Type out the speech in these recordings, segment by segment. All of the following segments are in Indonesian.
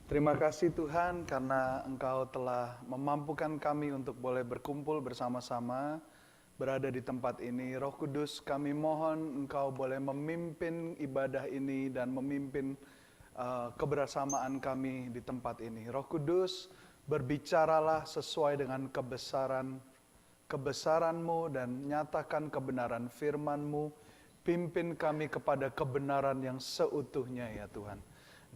Terima kasih Tuhan karena Engkau telah memampukan kami untuk boleh berkumpul bersama-sama, berada di tempat ini. Roh Kudus, kami mohon Engkau boleh memimpin ibadah ini dan memimpin kebersamaan kami di tempat ini. Roh Kudus, berbicaralah sesuai dengan kebesaran-Mu dan nyatakan kebenaran firman-Mu. Pimpin kami kepada kebenaran yang seutuhnya ya Tuhan.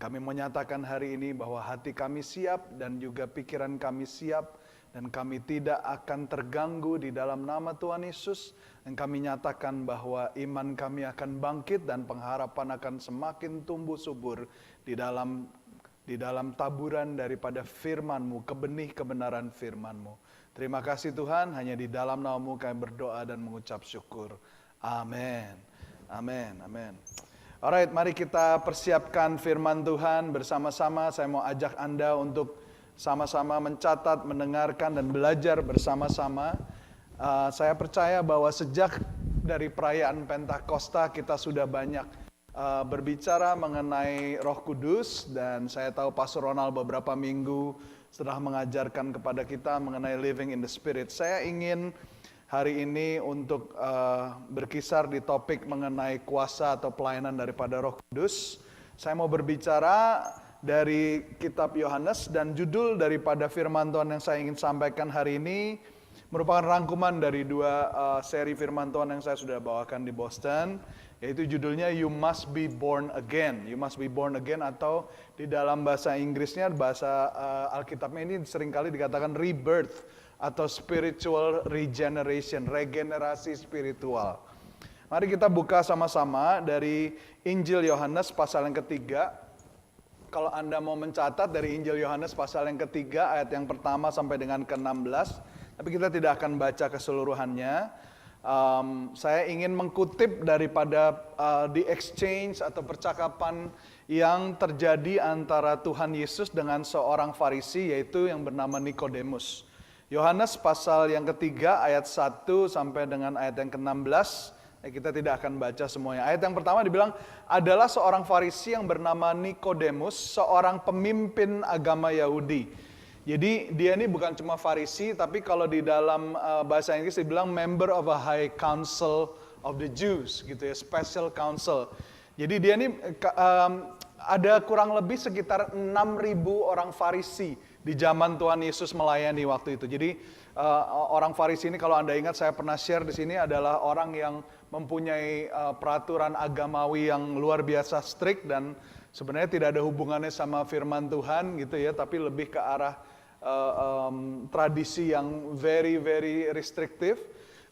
Kami menyatakan hari ini bahwa hati kami siap dan juga pikiran kami siap dan kami tidak akan terganggu di dalam nama Tuhan Yesus. Dan kami nyatakan bahwa iman kami akan bangkit dan pengharapan akan semakin tumbuh subur di dalam taburan daripada firman-Mu, kebenih kebenaran firman-Mu. Terima kasih Tuhan, hanya di dalam nama-Mu kami berdoa dan mengucap syukur. Amin. Amin. Amin. Alright, mari kita persiapkan firman Tuhan bersama-sama. Saya mau ajak Anda untuk sama-sama mencatat, mendengarkan, dan belajar bersama-sama. Saya percaya bahwa sejak dari perayaan Pentakosta kita sudah banyak berbicara mengenai Roh Kudus. Dan saya tahu Pastor Ronald beberapa minggu setelah mengajarkan kepada kita mengenai living in the Spirit. Saya ingin hari ini untuk berkisar di topik mengenai kuasa atau pelayanan daripada Roh Kudus. Saya mau berbicara dari kitab Yohanes dan judul daripada firman Tuhan yang saya ingin sampaikan hari ini merupakan rangkuman dari dua seri firman Tuhan yang saya sudah bawakan di Boston, yaitu judulnya You Must Be Born Again. You Must Be Born Again, atau di dalam bahasa Inggrisnya, bahasa Alkitabnya ini seringkali dikatakan rebirth atau spiritual regeneration, regenerasi spiritual. Mari kita buka sama-sama dari Injil Yohanes pasal yang ketiga. Kalau Anda mau mencatat dari Injil Yohanes pasal yang ketiga, ayat yang pertama sampai dengan ke-16. Tapi kita tidak akan baca keseluruhannya. Saya ingin mengkutip daripada the exchange atau percakapan yang terjadi antara Tuhan Yesus dengan seorang Farisi, yaitu yang bernama Nikodemus. Yohanes pasal yang ketiga ayat 1 sampai dengan ayat yang ke-16. Kita tidak akan baca semuanya. Ayat yang pertama dibilang, adalah seorang Farisi yang bernama Nikodemus, seorang pemimpin agama Yahudi. Jadi dia ini bukan cuma Farisi, tapi kalau di dalam bahasa Inggris dibilang member of a high council of the Jews, gitu ya, special council. Jadi dia ini ada kurang lebih sekitar 6.000 orang Farisi di zaman Tuhan Yesus melayani waktu itu. Jadi orang Farisi ini, kalau Anda ingat, saya pernah share di sini, adalah orang yang mempunyai peraturan agamawi yang luar biasa strict dan sebenarnya tidak ada hubungannya sama firman Tuhan gitu ya, tapi lebih ke arah tradisi yang very very restrictive.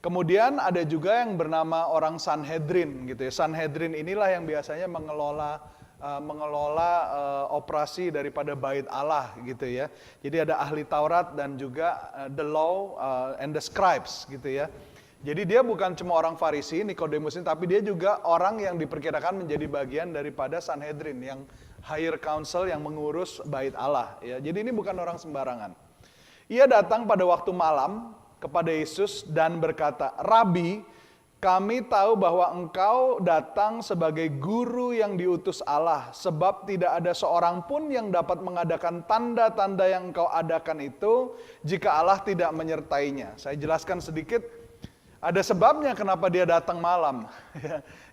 Kemudian ada juga yang bernama orang Sanhedrin gitu ya. Sanhedrin inilah yang biasanya mengelola operasi daripada bait Allah gitu ya. Jadi ada ahli Taurat dan juga the law and the scribes gitu ya. Jadi dia bukan cuma orang Farisi, Nikodemus ini, tapi dia juga orang yang diperkirakan menjadi bagian daripada Sanhedrin, yang higher council yang mengurus bait Allah ya. Jadi ini bukan orang sembarangan. Ia datang pada waktu malam kepada Yesus dan berkata, "Rabi, kami tahu bahwa engkau datang sebagai guru yang diutus Allah, sebab tidak ada seorang pun yang dapat mengadakan tanda-tanda yang engkau adakan itu jika Allah tidak menyertainya." Saya jelaskan sedikit, ada sebabnya kenapa dia datang malam.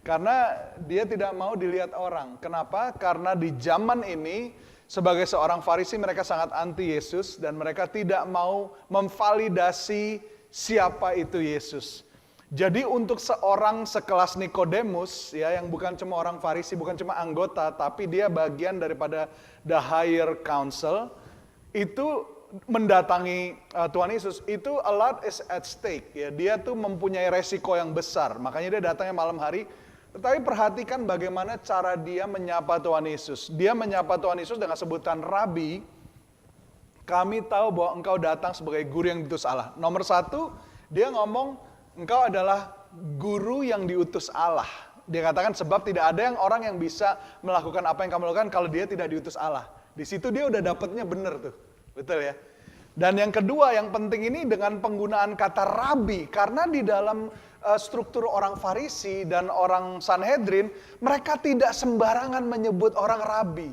Karena dia tidak mau dilihat orang. Kenapa? Karena di zaman ini, sebagai seorang Farisi, mereka sangat anti Yesus dan mereka tidak mau memvalidasi siapa itu Yesus. Jadi untuk seorang sekelas Nikodemus ya, yang bukan cuma orang Farisi, bukan cuma anggota, tapi dia bagian daripada the higher council, itu mendatangi Tuhan Yesus, itu a lot is at stake ya. Dia tuh mempunyai resiko yang besar. Makanya dia datangnya malam hari. Tetapi perhatikan bagaimana cara dia menyapa Tuhan Yesus. Dia menyapa Tuhan Yesus dengan sebutan Rabi. Kami tahu bahwa engkau datang sebagai guru yang diutus Allah. Nomor satu, dia ngomong engkau adalah guru yang diutus Allah. Dia katakan sebab tidak ada orang yang bisa melakukan apa yang kamu lakukan kalau dia tidak diutus Allah. Di situ dia udah dapetnya bener tuh. Betul ya? Dan yang kedua, yang penting ini dengan penggunaan kata rabi. Karena di dalam struktur orang Farisi dan orang Sanhedrin, mereka tidak sembarangan menyebut orang rabi.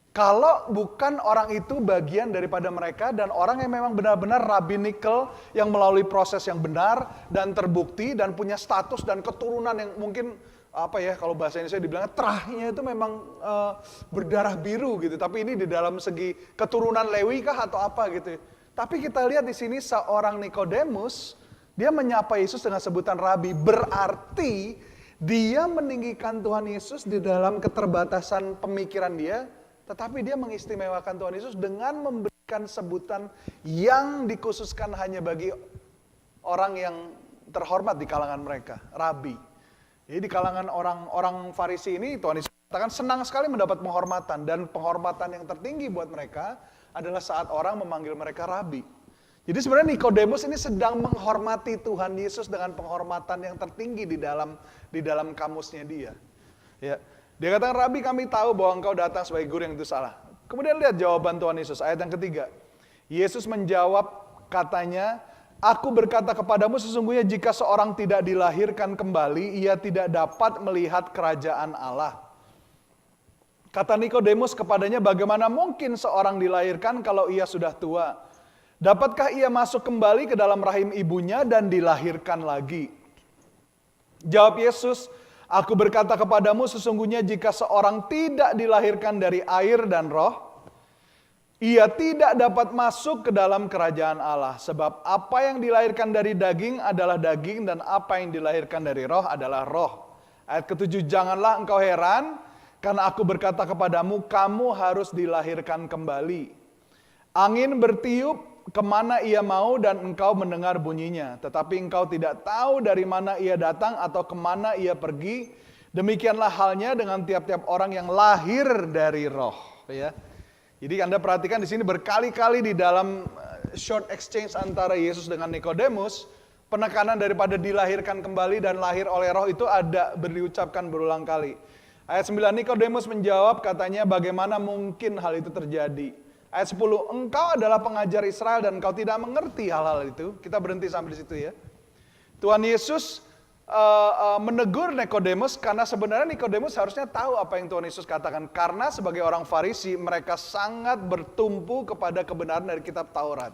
Kalau bukan orang itu bagian daripada mereka dan orang yang memang benar-benar rabbinical yang melalui proses yang benar dan terbukti dan punya status dan keturunan yang mungkin kalau bahasa Indonesia dibilang terahnya itu memang berdarah biru gitu. Tapi ini di dalam segi keturunan Lewi kah atau apa gitu. Tapi kita lihat di sini seorang Nikodemus, dia menyapa Yesus dengan sebutan Rabi, berarti dia meninggikan Tuhan Yesus di dalam keterbatasan pemikiran dia. Tetapi dia mengistimewakan Tuhan Yesus dengan memberikan sebutan yang dikhususkan hanya bagi orang yang terhormat di kalangan mereka, Rabi. Jadi di kalangan orang Farisi ini Tuhan Yesus katakan senang sekali mendapat penghormatan. Dan penghormatan yang tertinggi buat mereka adalah saat orang memanggil mereka Rabi. Jadi sebenarnya Nikodemus ini sedang menghormati Tuhan Yesus dengan penghormatan yang tertinggi di dalam kamusnya dia. Ya. Dia katakan, Rabi, kami tahu bahwa engkau datang sebagai guru yang itu salah. Kemudian lihat jawaban Tuhan Yesus, ayat yang ketiga. Yesus menjawab katanya, aku berkata kepadamu sesungguhnya jika seorang tidak dilahirkan kembali, ia tidak dapat melihat kerajaan Allah. Kata Nikodemus kepadanya, bagaimana mungkin seorang dilahirkan kalau ia sudah tua? Dapatkah ia masuk kembali ke dalam rahim ibunya dan dilahirkan lagi? Jawab Yesus, aku berkata kepadamu sesungguhnya jika seorang tidak dilahirkan dari air dan roh, ia tidak dapat masuk ke dalam kerajaan Allah. Sebab apa yang dilahirkan dari daging adalah daging dan apa yang dilahirkan dari roh adalah roh. Ayat ke-7, janganlah engkau heran karena aku berkata kepadamu kamu harus dilahirkan kembali. Angin bertiup kemana ia mau dan engkau mendengar bunyinya. Tetapi engkau tidak tahu dari mana ia datang atau kemana ia pergi. Demikianlah halnya dengan tiap-tiap orang yang lahir dari roh. Ya. Jadi Anda perhatikan di sini berkali-kali di dalam short exchange antara Yesus dengan Nikodemus. Penekanan daripada dilahirkan kembali dan lahir oleh roh itu ada diucapkan berulang kali. Ayat 9, Nikodemus menjawab katanya bagaimana mungkin hal itu terjadi. Ayat 10, engkau adalah pengajar Israel dan engkau tidak mengerti hal-hal itu. Kita berhenti sampai di situ ya. Tuhan Yesus menegur Nikodemus karena sebenarnya Nikodemus harusnya tahu apa yang Tuhan Yesus katakan. Karena sebagai orang Farisi mereka sangat bertumpu kepada kebenaran dari kitab Taurat.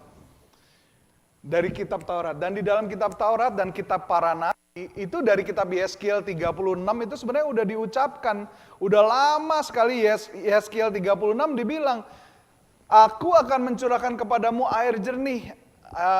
Dari kitab Taurat. Dan di dalam kitab Taurat dan kitab para nabi, itu dari kitab Yeskiel 36 itu sebenarnya udah diucapkan. Udah lama sekali Yeskiel 36 dibilang, aku akan mencurahkan kepadamu air jernih.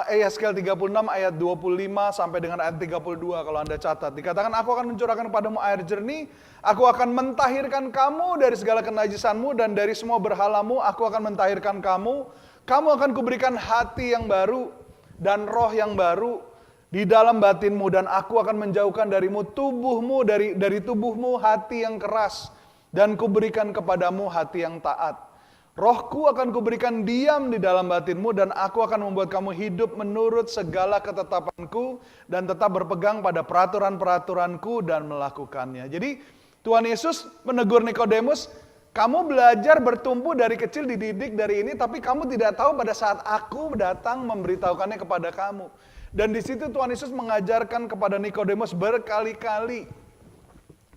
Yeskiel 36 ayat 25 sampai dengan ayat 32 kalau Anda catat. Dikatakan aku akan mencurahkan kepadamu air jernih. Aku akan mentahirkan kamu dari segala kenajisanmu dan dari semua berhalamu. Aku akan mentahirkan kamu. Kamu akan kuberikan hati yang baru dan roh yang baru di dalam batinmu. Dan aku akan menjauhkan darimu tubuhmu dari tubuhmu hati yang keras. Dan kuberikan kepadamu hati yang taat. Rohku akan kuberikan diam di dalam batinmu dan aku akan membuat kamu hidup menurut segala ketetapanku dan tetap berpegang pada peraturan-peraturanku dan melakukannya. Jadi Tuhan Yesus menegur Nikodemus, kamu belajar bertumpu dari kecil dididik dari ini tapi kamu tidak tahu pada saat aku datang memberitahukannya kepada kamu. Dan di situ Tuhan Yesus mengajarkan kepada Nikodemus berkali-kali.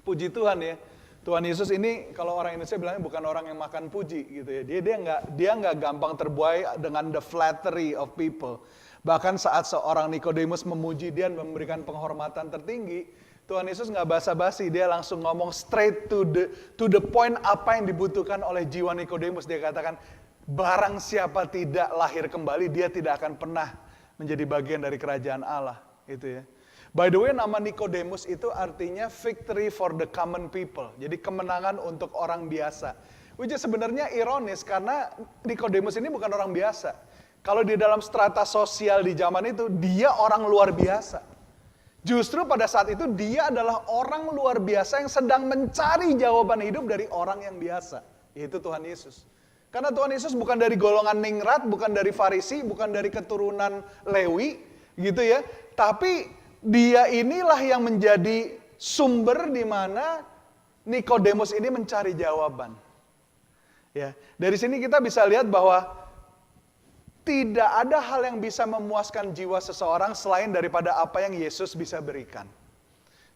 Puji Tuhan ya. Tuhan Yesus ini kalau orang Indonesia bilangnya bukan orang yang makan puji gitu ya. Dia nggak gampang terbuai dengan the flattery of people. Bahkan saat seorang Nikodemus memuji dia dan memberikan penghormatan tertinggi, Tuhan Yesus nggak basa-basi, dia langsung ngomong straight to the point apa yang dibutuhkan oleh jiwa Nikodemus. Dia katakan, barang siapa tidak lahir kembali, dia tidak akan pernah menjadi bagian dari kerajaan Allah, gitu ya. By the way, nama Nikodemus itu artinya victory for the common people. Jadi kemenangan untuk orang biasa. Which is sebenarnya ironis karena Nikodemus ini bukan orang biasa. Kalau di dalam strata sosial di zaman itu, dia orang luar biasa. Justru pada saat itu dia adalah orang luar biasa yang sedang mencari jawaban hidup dari orang yang biasa. Yaitu Tuhan Yesus. Karena Tuhan Yesus bukan dari golongan ningrat, bukan dari Farisi, bukan dari keturunan Lewi, gitu ya. Tapi dia inilah yang menjadi sumber di mana Nikodemus ini mencari jawaban. Ya, dari sini kita bisa lihat bahwa tidak ada hal yang bisa memuaskan jiwa seseorang selain daripada apa yang Yesus bisa berikan.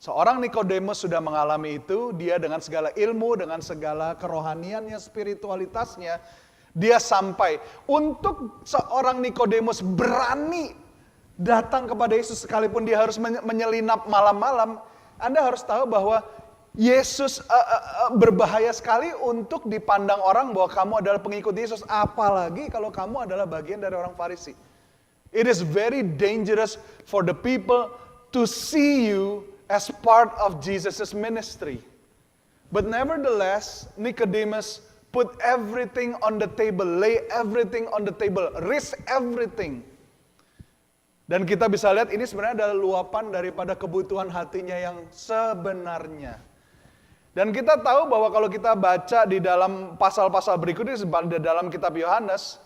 Seorang Nikodemus sudah mengalami itu, dia dengan segala ilmu, dengan segala kerohaniannya, spiritualitasnya, dia sampai. Untuk seorang Nikodemus berani datang kepada Yesus sekalipun dia harus menyelinap malam-malam, Anda harus tahu bahwa Yesus berbahaya sekali untuk dipandang orang bahwa kamu adalah pengikut Yesus, apalagi kalau kamu adalah bagian dari orang Farisi. It is very dangerous for the people to see you as part of Jesus' ministry. But nevertheless, Nicodemus put everything on the table, lay everything on the table, risk everything. Dan kita bisa lihat ini sebenarnya adalah luapan daripada kebutuhan hatinya yang sebenarnya. Dan kita tahu bahwa kalau kita baca di dalam pasal-pasal berikutnya di dalam kitab Yohanes,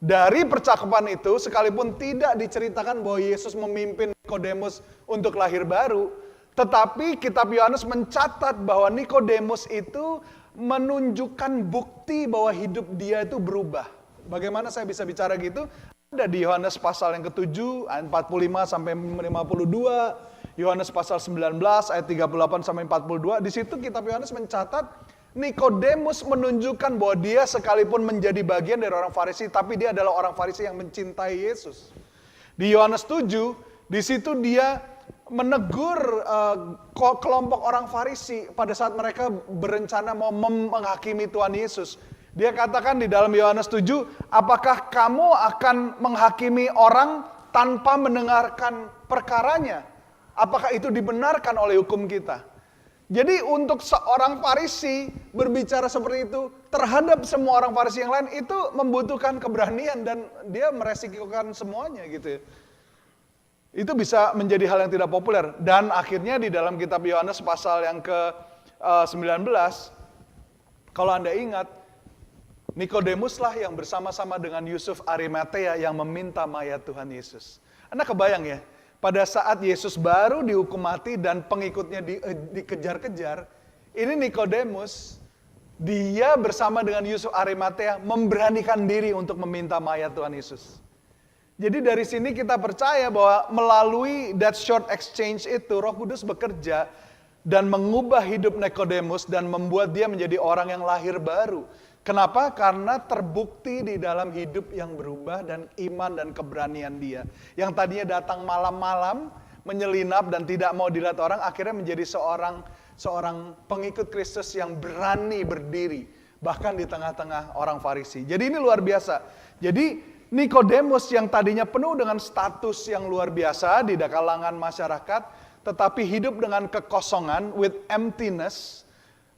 dari percakapan itu sekalipun tidak diceritakan bahwa Yesus memimpin Nikodemus untuk lahir baru, tetapi kitab Yohanes mencatat bahwa Nikodemus itu menunjukkan bukti bahwa hidup dia itu berubah. Bagaimana saya bisa bicara gitu? Ada di Yohanes pasal yang ke-7 ayat 45 sampai 52, Yohanes pasal 19 ayat 38 sampai 42. Di situ kitab Yohanes mencatat Nikodemus menunjukkan bahwa dia sekalipun menjadi bagian dari orang Farisi, tapi dia adalah orang Farisi yang mencintai Yesus. Di Yohanes 7, di situ dia menegur kelompok orang Farisi pada saat mereka berencana mau menghakimi Tuhan Yesus. Dia katakan di dalam Yohanes 7, apakah kamu akan menghakimi orang tanpa mendengarkan perkaranya? Apakah itu dibenarkan oleh hukum kita? Jadi untuk seorang Farisi berbicara seperti itu terhadap semua orang Farisi yang lain itu membutuhkan keberanian dan dia meresikokan semuanya gitu. Itu bisa menjadi hal yang tidak populer. Dan akhirnya di dalam kitab Yohanes pasal yang ke-19, kalau Anda ingat, Nikodemus lah yang bersama-sama dengan Yusuf Arimatea yang meminta mayat Tuhan Yesus. Anda kebayang ya, pada saat Yesus baru dihukum mati dan pengikutnya dikejar-kejar, ini Nikodemus, dia bersama dengan Yusuf Arimatea memberanikan diri untuk meminta mayat Tuhan Yesus. Jadi dari sini kita percaya bahwa melalui that short exchange itu Roh Kudus bekerja dan mengubah hidup Nikodemus dan membuat dia menjadi orang yang lahir baru. Kenapa? Karena terbukti di dalam hidup yang berubah dan iman dan keberanian dia. Yang tadinya datang malam-malam, menyelinap dan tidak mau dilihat orang, akhirnya menjadi seorang pengikut Kristus yang berani berdiri. Bahkan di tengah-tengah orang Farisi. Jadi ini luar biasa. Jadi Nikodemus yang tadinya penuh dengan status yang luar biasa di kalangan masyarakat, tetapi hidup dengan kekosongan, with emptiness,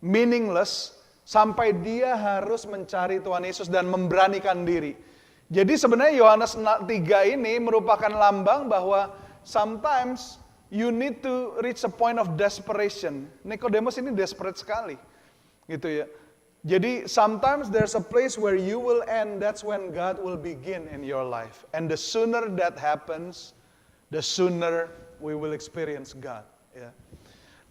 meaningless, sampai dia harus mencari Tuhan Yesus dan memberanikan diri. Jadi sebenarnya Yohanes 3 ini merupakan lambang bahwa sometimes you need to reach a point of desperation. Nikodemus ini desperate sekali, gitu ya. Jadi sometimes there's a place where you will end, that's when God will begin in your life. And the sooner that happens, the sooner we will experience God. Ya.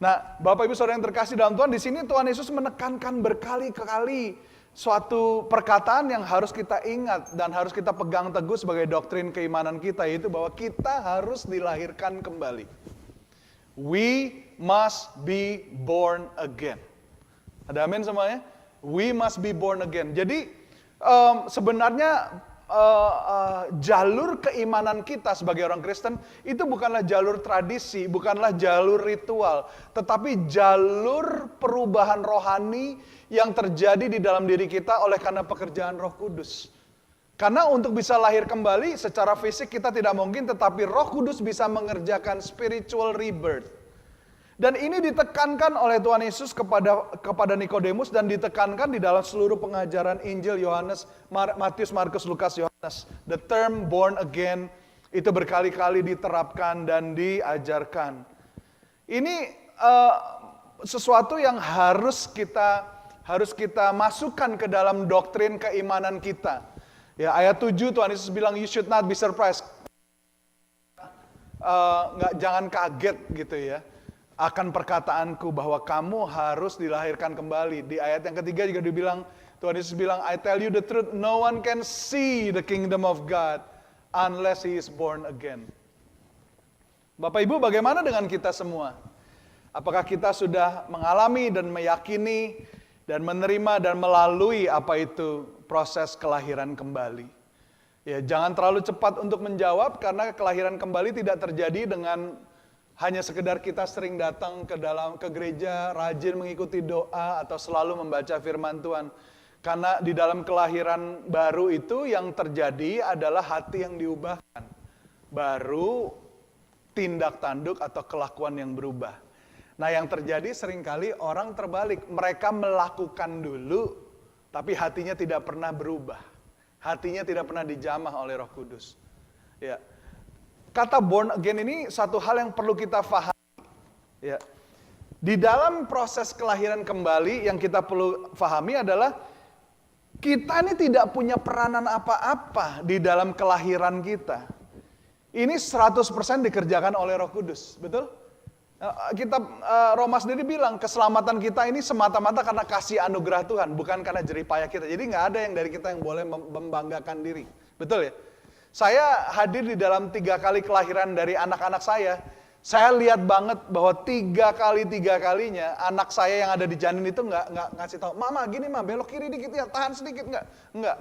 Nah, Bapak Ibu Saudara yang terkasih dalam Tuhan, di sini Tuhan Yesus menekankan berkali-kali suatu perkataan yang harus kita ingat dan harus kita pegang teguh sebagai doktrin keimanan kita, yaitu bahwa kita harus dilahirkan kembali. We must be born again. Ada amin semuanya? We must be born again. Jadi sebenarnya jalur keimanan kita sebagai orang Kristen itu bukanlah jalur tradisi, bukanlah jalur ritual, tetapi jalur perubahan rohani yang terjadi di dalam diri kita oleh karena pekerjaan Roh Kudus. Karena untuk bisa lahir kembali secara fisik kita tidak mungkin, tetapi Roh Kudus bisa mengerjakan spiritual rebirth. Dan ini ditekankan oleh Tuhan Yesus kepada Nikodemus dan ditekankan di dalam seluruh pengajaran Injil Yohanes, Matius, Markus, Lukas, Yohanes. The term born again itu berkali-kali diterapkan dan diajarkan. Ini sesuatu yang harus kita masukkan ke dalam doktrin keimanan kita. Ya, ayat 7 Tuhan Yesus bilang you should not be surprised. Jangan kaget gitu ya. Akan perkataanku bahwa kamu harus dilahirkan kembali. Di ayat yang ketiga juga dibilang, Tuhan Yesus bilang, I tell you the truth, no one can see the kingdom of God unless he is born again. Bapak Ibu, bagaimana dengan kita semua? Apakah kita sudah mengalami dan meyakini dan menerima dan melalui apa itu proses kelahiran kembali? Ya, jangan terlalu cepat untuk menjawab karena kelahiran kembali tidak terjadi dengan hanya sekedar kita sering datang ke gereja, rajin mengikuti doa atau selalu membaca firman Tuhan. Karena di dalam kelahiran baru itu yang terjadi adalah hati yang diubahkan. Baru tindak tanduk atau kelakuan yang berubah. Nah, yang terjadi seringkali orang terbalik. Mereka melakukan dulu, tapi hatinya tidak pernah berubah. Hatinya tidak pernah dijamah oleh Roh Kudus. Ya. Kata born again ini satu hal yang perlu kita pahami. Ya. Di dalam proses kelahiran kembali yang kita perlu pahami adalah kita ini tidak punya peranan apa-apa di dalam kelahiran kita. Ini 100% dikerjakan oleh Roh Kudus, betul? Roma sendiri bilang keselamatan kita ini semata-mata karena kasih anugerah Tuhan, bukan karena jeripaya kita. Jadi nggak ada yang dari kita yang boleh membanggakan diri, betul ya? Saya hadir di dalam 3 kali kelahiran dari anak-anak saya. Saya lihat banget bahwa 3 kalinya anak saya yang ada di janin itu nggak ngasih tahu, mama gini mah belok kiri dikit ya, tahan sedikit nggak.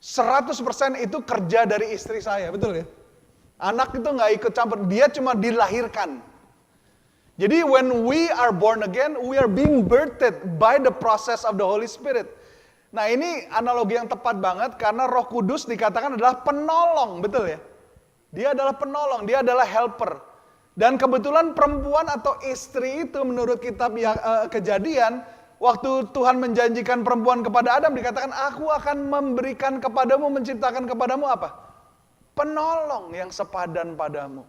100% itu kerja dari istri saya, betul ya? Anak itu nggak ikut campur, dia cuma dilahirkan. Jadi when we are born again, we are being birthed by the process of the Holy Spirit. Nah, ini analogi yang tepat banget karena Roh Kudus dikatakan adalah penolong, betul ya? Dia adalah penolong, dia adalah helper. Dan kebetulan perempuan atau istri itu menurut kitab Kejadian, waktu Tuhan menjanjikan perempuan kepada Adam dikatakan, aku akan memberikan kepadamu, menciptakan kepadamu apa? Penolong yang sepadan padamu.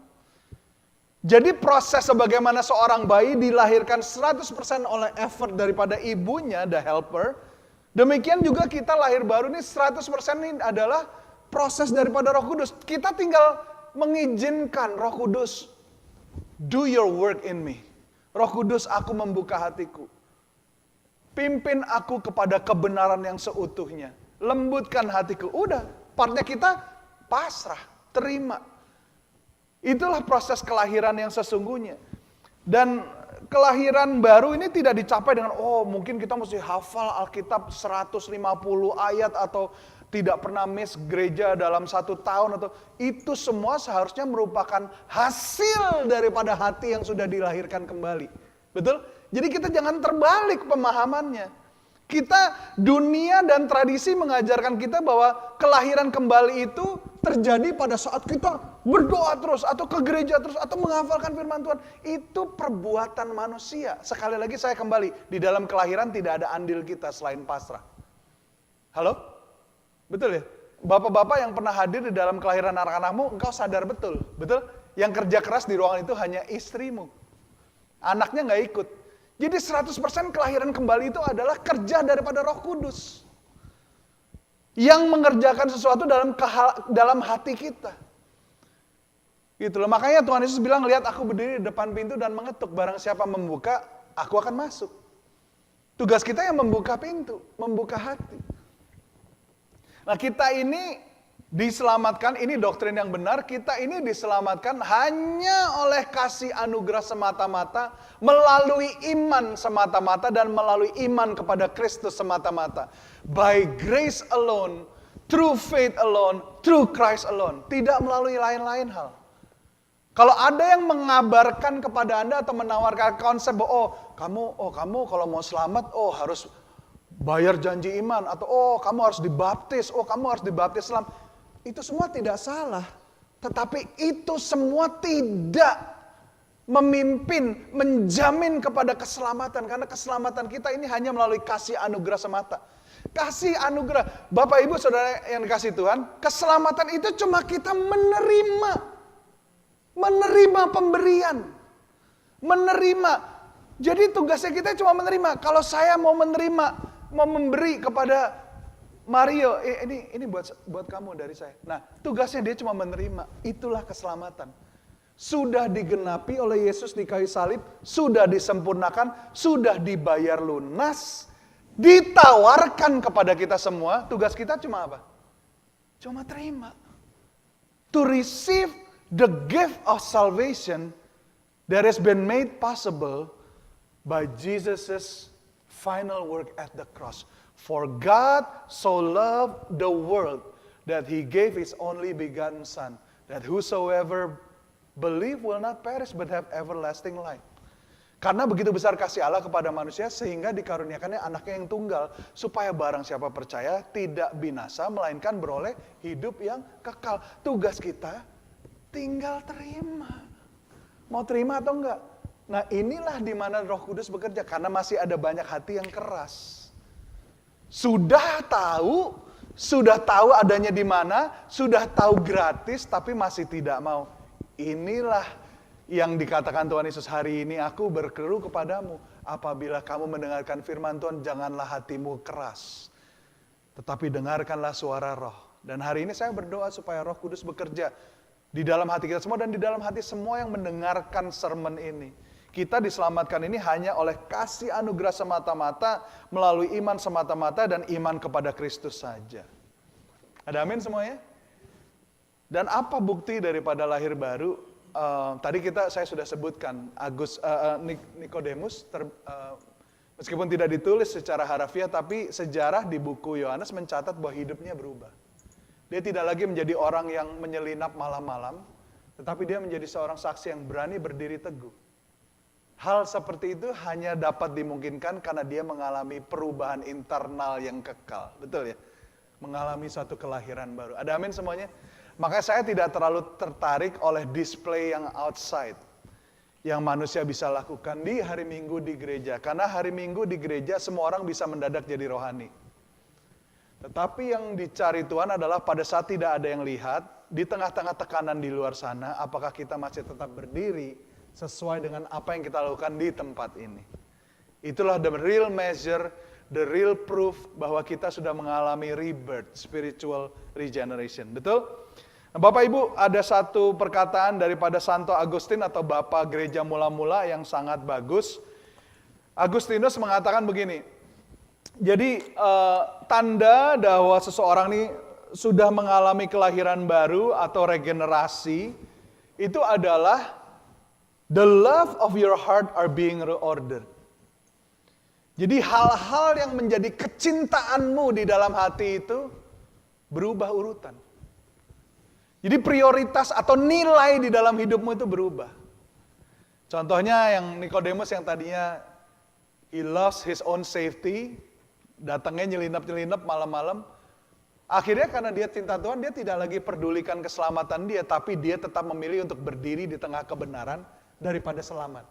Jadi proses sebagaimana seorang bayi dilahirkan 100% oleh effort daripada ibunya, the helper. Demikian juga kita lahir baru ini 100% ini adalah proses daripada Roh Kudus. Kita tinggal mengizinkan Roh Kudus, do your work in me. Roh Kudus, aku membuka hatiku. Pimpin aku kepada kebenaran yang seutuhnya. Lembutkan hatiku. Udah, partnya kita pasrah, terima. Itulah proses kelahiran yang sesungguhnya. Dan kelahiran baru ini tidak dicapai dengan, mungkin kita mesti hafal Alkitab 150 ayat atau tidak pernah miss gereja dalam 1 tahun. Atau itu semua seharusnya merupakan hasil daripada hati yang sudah dilahirkan kembali. Betul? Jadi kita jangan terbalik pemahamannya. Dunia dan tradisi mengajarkan kita bahwa kelahiran kembali itu terjadi pada saat kita berdoa terus, atau ke gereja terus, atau menghafalkan firman Tuhan. Itu perbuatan manusia. Sekali lagi saya kembali, di dalam kelahiran tidak ada andil kita selain pasrah. Halo? Betul ya? Bapak-bapak yang pernah hadir di dalam kelahiran anak-anakmu, engkau sadar betul. Betul? Yang kerja keras di ruangan itu hanya istrimu. Anaknya nggak ikut. Jadi 100% kelahiran kembali itu adalah kerja daripada Roh Kudus. Yang mengerjakan sesuatu dalam hati kita. Gitu loh. Makanya Tuhan Yesus bilang, lihat aku berdiri di depan pintu dan mengetuk. Barang siapa membuka, aku akan masuk. Tugas kita yang membuka pintu, membuka hati. Nah, kita ini diselamatkan, ini doktrin yang benar, kita ini diselamatkan hanya oleh kasih anugerah semata-mata, melalui iman semata-mata, dan melalui iman kepada Kristus semata-mata. By grace alone, through faith alone, through Christ alone. Tidak melalui lain-lain hal. Kalau ada yang mengabarkan kepada Anda atau menawarkan konsep, kamu kalau mau selamat, harus bayar janji iman, atau kamu harus dibaptis, kamu harus dibaptis Islam. Itu semua tidak salah. Tetapi itu semua tidak memimpin, menjamin kepada keselamatan. Karena keselamatan kita ini hanya melalui kasih anugerah semata. Kasih anugerah. Bapak Ibu Saudara yang dikasih Tuhan, keselamatan itu cuma kita menerima. Menerima pemberian. Menerima. Jadi tugasnya kita cuma menerima. Kalau saya mau menerima, mau memberi kepada Mario, ini buat kamu dari saya. Nah, tugasnya dia cuma menerima. Itulah keselamatan. Sudah digenapi oleh Yesus di kayu salib, sudah disempurnakan, sudah dibayar lunas, ditawarkan kepada kita semua. Tugas kita cuma apa? Cuma terima. To receive the gift of salvation that has been made possible by Jesus' final work at the cross. For God so loved the world that He gave His only begotten Son, that whosoever believe will not perish but have everlasting life. Karena begitu besar kasih Allah kepada manusia sehingga dikaruniakannya anaknya yang tunggal, supaya barang siapa percaya tidak binasa melainkan beroleh hidup yang kekal. Tugas kita tinggal terima. Mau terima atau enggak? Nah, inilah di mana Roh Kudus bekerja, karena masih ada banyak hati yang keras. Sudah tahu adanya di mana, sudah tahu gratis tapi masih tidak mau. Inilah yang dikatakan Tuhan Yesus, hari ini aku berkeluh kepadamu, apabila kamu mendengarkan firman Tuhan, janganlah hatimu keras, tetapi dengarkanlah suara Roh. Dan hari ini saya berdoa supaya Roh Kudus bekerja di dalam hati kita semua dan di dalam hati semua yang mendengarkan sermon ini. Kita diselamatkan ini hanya oleh kasih anugerah semata-mata, melalui iman semata-mata dan iman kepada Kristus saja. Ada amin semuanya? Dan apa bukti daripada lahir baru? Tadi saya sudah sebutkan Nikodemus, meskipun tidak ditulis secara harafiah, tapi sejarah di buku Yohanes mencatat bahwa hidupnya berubah. Dia tidak lagi menjadi orang yang menyelinap malam-malam, tetapi dia menjadi seorang saksi yang berani berdiri teguh. Hal seperti itu hanya dapat dimungkinkan karena dia mengalami perubahan internal yang kekal. Betul ya? Mengalami suatu kelahiran baru. Ada amin semuanya? Makanya saya tidak terlalu tertarik oleh display yang outside, yang manusia bisa lakukan di hari Minggu di gereja. Karena hari Minggu di gereja semua orang bisa mendadak jadi rohani. Tetapi yang dicari Tuhan adalah pada saat tidak ada yang lihat, di tengah-tengah tekanan di luar sana, apakah kita masih tetap berdiri sesuai dengan apa yang kita lakukan di tempat ini. Itulah the real measure, the real proof bahwa kita sudah mengalami rebirth, spiritual regeneration. Betul? Nah, Bapak Ibu, ada satu perkataan daripada Santo Agustin atau Bapak Gereja Mula-Mula yang sangat bagus. Agustinus mengatakan begini, jadi tanda bahwa seseorang ini sudah mengalami kelahiran baru atau regenerasi, itu adalah the love of your heart are being reordered. Jadi hal-hal yang menjadi kecintaanmu di dalam hati itu berubah urutan. Jadi prioritas atau nilai di dalam hidupmu itu berubah. Contohnya yang Nikodemus yang tadinya he loves his own safety, datangnya nyelinap-nyelinap malam-malam. Akhirnya karena dia cinta Tuhan, dia tidak lagi pedulikan keselamatan dia, tapi dia tetap memilih untuk berdiri di tengah kebenaran daripada selamat.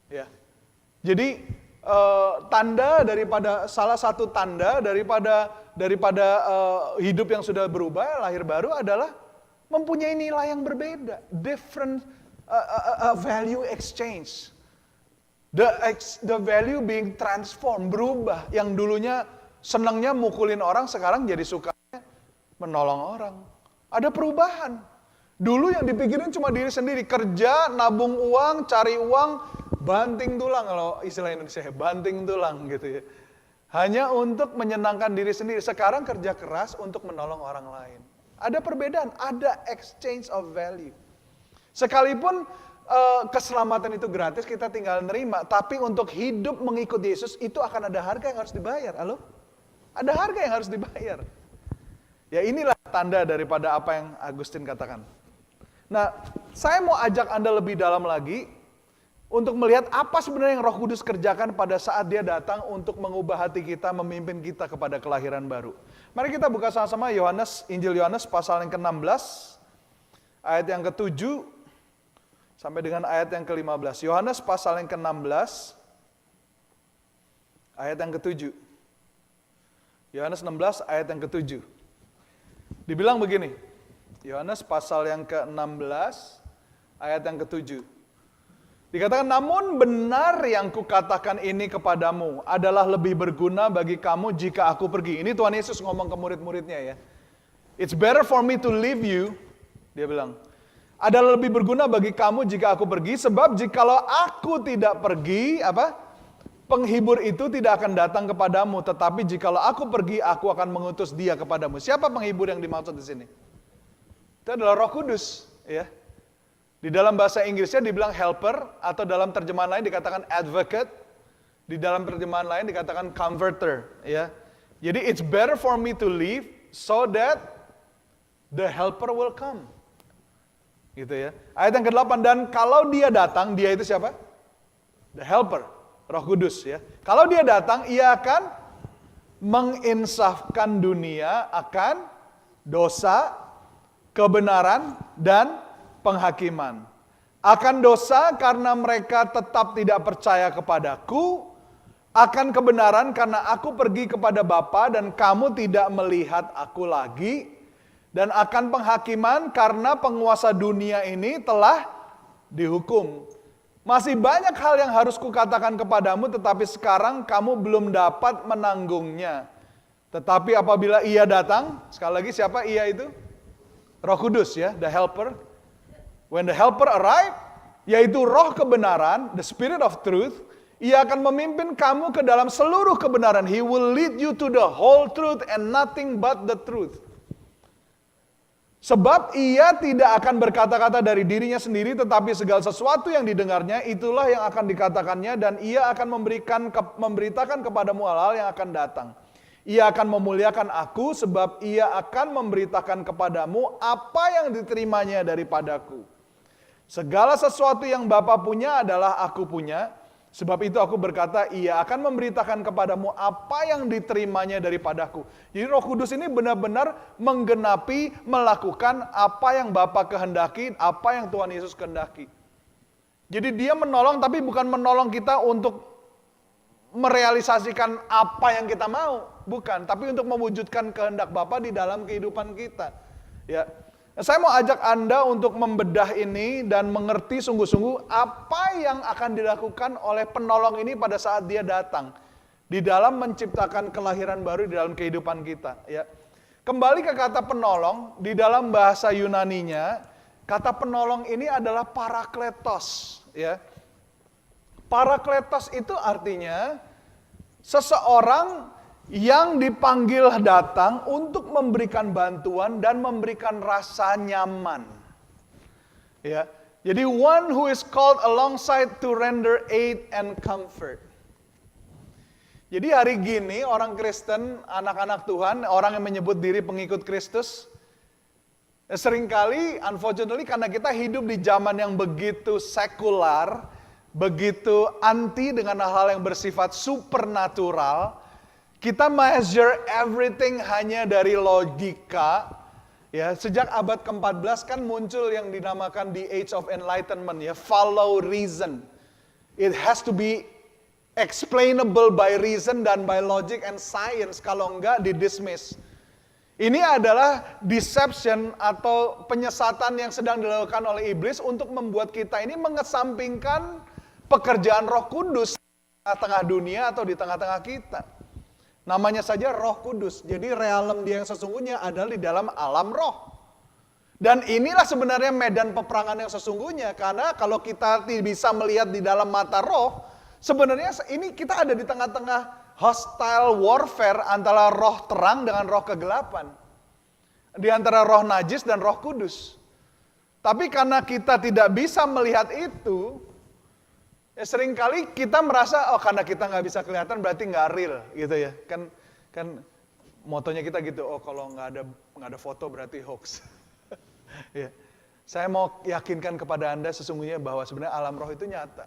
Ya. Jadi salah satu tanda daripada hidup yang sudah berubah, lahir baru adalah mempunyai nilai yang berbeda, different value exchange, the value being transformed, berubah. Yang dulunya senangnya mukulin orang, sekarang jadi sukanya menolong orang. Ada perubahan. Dulu yang dipikirin cuma diri sendiri, kerja, nabung uang, cari uang, banting tulang, kalau istilah Indonesia, banting tulang gitu ya. Hanya untuk menyenangkan diri sendiri. Sekarang kerja keras untuk menolong orang lain. Ada perbedaan, ada exchange of value. Sekalipun keselamatan itu gratis, kita tinggal nerima. Tapi untuk hidup mengikut Yesus, itu akan ada harga yang harus dibayar. Halo? Ada harga yang harus dibayar. Ya inilah tanda daripada apa yang Agustin katakan. Nah, saya mau ajak Anda lebih dalam lagi untuk melihat apa sebenarnya yang Roh Kudus kerjakan pada saat Dia datang untuk mengubah hati kita, memimpin kita kepada kelahiran baru. Mari kita buka sama-sama Injil Yohanes pasal yang ke-16, ayat yang ke-7 sampai dengan ayat yang ke-15. Yohanes pasal yang ke-16, ayat yang ke-7. Yohanes 16 ayat yang ke-7. Dibilang begini, Yohanes pasal yang ke-16 ayat yang ke-7. Dikatakan, namun benar yang kukatakan ini kepadamu adalah lebih berguna bagi kamu jika aku pergi. Ini Tuhan Yesus ngomong ke murid-muridnya ya. It's better for me to leave you, dia bilang. Adalah lebih berguna bagi kamu jika aku pergi, sebab jikalau aku tidak pergi, penghibur itu tidak akan datang kepadamu, tetapi jikalau aku pergi, aku akan mengutus dia kepadamu. Siapa penghibur yang dimaksud di sini? Itu adalah Roh Kudus, ya. Di dalam bahasa Inggrisnya dibilang helper, atau dalam terjemahan lain dikatakan advocate, di dalam terjemahan lain dikatakan comforter. Ya. Jadi it's better for me to leave so that the helper will come. Gitu ya. Ayat yang ke-8, dan kalau dia datang, dia itu siapa? The helper, Roh Kudus ya. Kalau dia datang, ia akan menginsafkan dunia akan dosa, kebenaran, dan penghakiman. Akan dosa karena mereka tetap tidak percaya kepadaku, akan kebenaran karena aku pergi kepada Bapa dan kamu tidak melihat aku lagi, dan akan penghakiman karena penguasa dunia ini telah dihukum. Masih banyak hal yang harus kukatakan kepadamu, tetapi sekarang kamu belum dapat menanggungnya. Tetapi apabila ia datang, sekali lagi siapa ia itu? Roh Kudus ya, the helper. When the helper arrive, yaitu roh kebenaran, the spirit of truth, ia akan memimpin kamu ke dalam seluruh kebenaran. He will lead you to the whole truth and nothing but the truth. Sebab ia tidak akan berkata-kata dari dirinya sendiri, tetapi segala sesuatu yang didengarnya, itulah yang akan dikatakannya, dan ia akan memberitakan kepadamu hal-hal yang akan datang. Ia akan memuliakan aku, sebab ia akan memberitakan kepadamu apa yang diterimanya daripadaku. Segala sesuatu yang Bapa punya adalah aku punya, sebab itu aku berkata, ia akan memberitakan kepadamu apa yang diterimanya daripadaku. Jadi Roh Kudus ini benar-benar menggenapi, melakukan apa yang Bapa kehendaki, apa yang Tuhan Yesus kehendaki. Jadi dia menolong, tapi bukan menolong kita untuk merealisasikan apa yang kita mau. Bukan, tapi untuk mewujudkan kehendak Bapa di dalam kehidupan kita. Ya. Saya mau ajak Anda untuk membedah ini dan mengerti sungguh-sungguh apa yang akan dilakukan oleh penolong ini pada saat dia datang. Di dalam menciptakan kelahiran baru di dalam kehidupan kita. Ya. Kembali ke kata penolong, di dalam bahasa Yunaninya, kata penolong ini adalah parakletos. Ya. Parakletos itu artinya seseorang yang dipanggil datang untuk memberikan bantuan dan memberikan rasa nyaman. Ya. Jadi one who is called alongside to render aid and comfort. Jadi hari gini orang Kristen, anak-anak Tuhan, orang yang menyebut diri pengikut Kristus, seringkali unfortunately karena kita hidup di zaman yang begitu sekular, begitu anti dengan hal-hal yang bersifat supernatural, kita measure everything hanya dari logika. Ya, sejak abad ke-14 kan muncul yang dinamakan the Age of Enlightenment, ya, follow reason. It has to be explainable by reason dan by logic and science, kalau enggak di-dismiss. Ini adalah deception atau penyesatan yang sedang dilakukan oleh iblis untuk membuat kita ini mengesampingkan pekerjaan Roh Kudus di tengah-tengah dunia atau di tengah-tengah kita. Namanya saja Roh Kudus. Jadi realem dia yang sesungguhnya adalah di dalam alam roh. Dan inilah sebenarnya medan peperangan yang sesungguhnya. Karena kalau kita bisa melihat di dalam mata roh, sebenarnya ini kita ada di tengah-tengah hostile warfare antara roh terang dengan roh kegelapan. Di antara roh najis dan Roh Kudus. Tapi karena kita tidak bisa melihat itu, ya seringkali kita merasa, oh karena kita nggak bisa kelihatan berarti nggak real, gitu ya. Kan motonya kita gitu, oh kalau nggak ada foto berarti hoax. Ya. Saya mau yakinkan kepada Anda sesungguhnya bahwa sebenarnya alam roh itu nyata.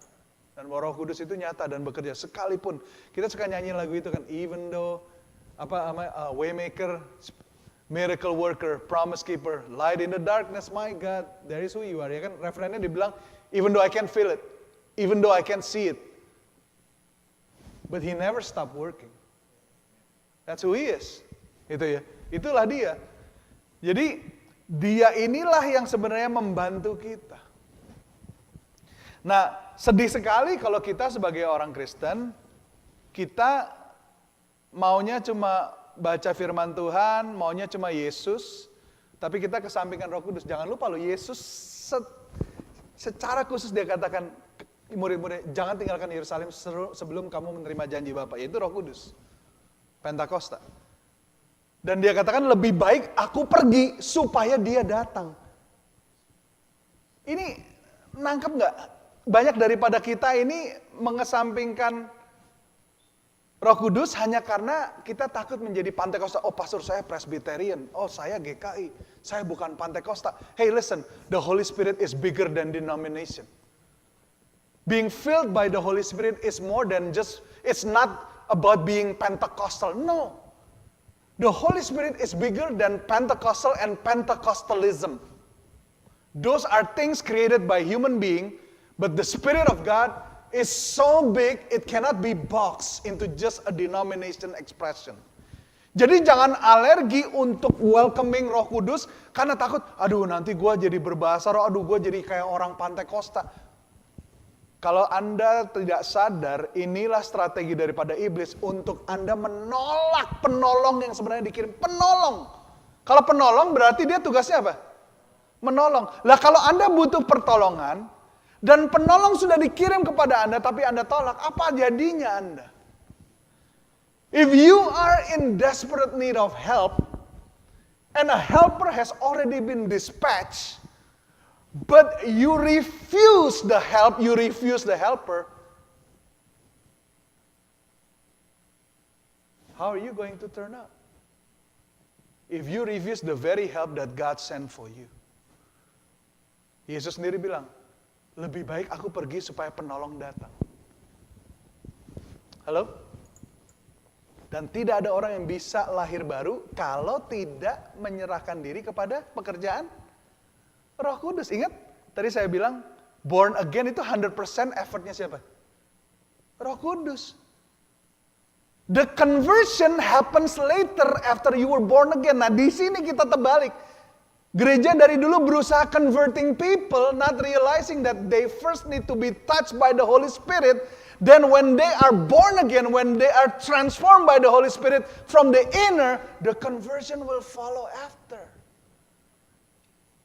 Dan Roh Kudus itu nyata dan bekerja. Sekalipun, kita suka nyanyi lagu itu kan, even though, waymaker, miracle worker, promise keeper, light in the darkness, my God, there is who you are. Ya kan, referennya dibilang, even though I can feel it. Even though I can't see it. But he never stopped working. That's who he is. Itu ya. Itulah dia. Jadi dia inilah yang sebenarnya membantu kita. Nah, sedih sekali kalau kita sebagai orang Kristen, kita maunya cuma baca firman Tuhan, maunya cuma Yesus, tapi kita kesampingkan Roh Kudus. Jangan lupa loh, Yesus secara khusus dia katakan, murid-murid, jangan tinggalkan Yerusalem sebelum kamu menerima janji Bapa, yaitu Roh Kudus. Pentakosta. Dan dia katakan lebih baik aku pergi supaya dia datang. Ini nangkep nggak? Banyak daripada kita ini mengesampingkan Roh Kudus hanya karena kita takut menjadi Pantekosta. Oh, pastor saya Presbyterian. Oh, saya GKI. Saya bukan Pantekosta. Hey, listen, the Holy Spirit is bigger than denomination. Being filled by the Holy Spirit is more than just, it's not about being Pentecostal. No. The Holy Spirit is bigger than Pentecostal and Pentecostalism. Those are things created by human being, but the Spirit of God is so big, it cannot be boxed into just a denomination expression. Jadi jangan alergi untuk welcoming Roh Kudus karena takut, aduh nanti gue jadi berbahasa roh, aduh gue jadi kayak orang Pantekosta. Kalau Anda tidak sadar, inilah strategi daripada iblis untuk Anda menolak penolong yang sebenarnya dikirim. Penolong. Kalau penolong berarti dia tugasnya apa? Menolong. Lah kalau Anda butuh pertolongan, dan penolong sudah dikirim kepada Anda, tapi Anda tolak, apa jadinya Anda? If you are in desperate need of help, and a helper has already been dispatched, but you refuse the help, you refuse the helper, how are you going to turn out? If you refuse the very help that God sent for you. Yesus sendiri bilang, lebih baik aku pergi supaya penolong datang. Halo? Dan tidak ada orang yang bisa lahir baru kalau tidak menyerahkan diri kepada pekerjaan Roh Kudus. Ingat, tadi saya bilang, born again itu 100% effortnya siapa? Roh Kudus. The conversion happens later after you were born again. Nah, di sini kita terbalik. Gereja dari dulu berusaha converting people, not realizing that they first need to be touched by the Holy Spirit. Then when they are born again, when they are transformed by the Holy Spirit from the inner, the conversion will follow after.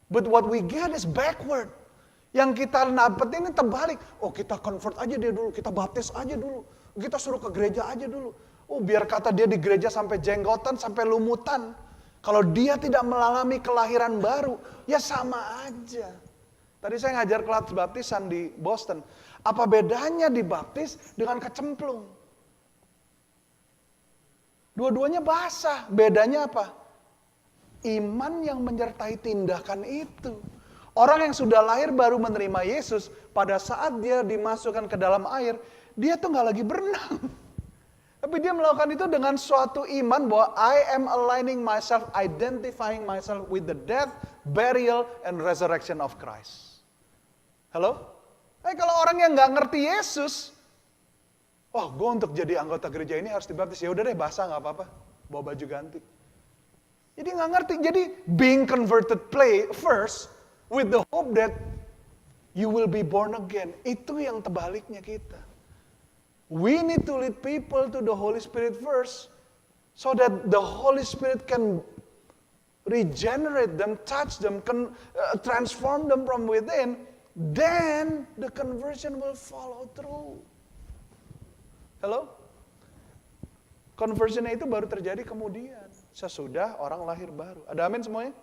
But what we get is backward. Yang kita dapat ini terbalik. Oh, kita convert aja dia dulu, kita baptis aja dulu. Kita suruh ke gereja aja dulu. Oh, biar kata dia di gereja sampai jenggotan, sampai lumutan. Kalau dia tidak mengalami kelahiran baru, ya sama aja. Tadi saya ngajar kelas baptisan di Boston. Apa bedanya dibaptis dengan kecemplung? Dua-duanya basah. Bedanya apa? Iman yang menyertai tindakan itu. Orang yang sudah lahir baru menerima Yesus, pada saat dia dimasukkan ke dalam air, dia tuh nggak lagi berenang. Tapi dia melakukan itu dengan suatu iman bahwa I am aligning myself, identifying myself with the death, burial, and resurrection of Christ. Halo? Kalau orang yang nggak ngerti Yesus, oh gue untuk jadi anggota gereja ini harus dibaptis. Ya udah deh, basah nggak apa-apa, bawa baju ganti. Jadi nggak ngerti. Jadi being converted first with the hope that you will be born again. Itu yang terbaliknya kita. We need to lead people to the Holy Spirit first, so that the Holy Spirit can regenerate them, touch them, transform them from within. Then the conversion will follow through. Hello? Conversionnya itu baru terjadi kemudian, sesudah orang lahir baru. Ada amin semuanya?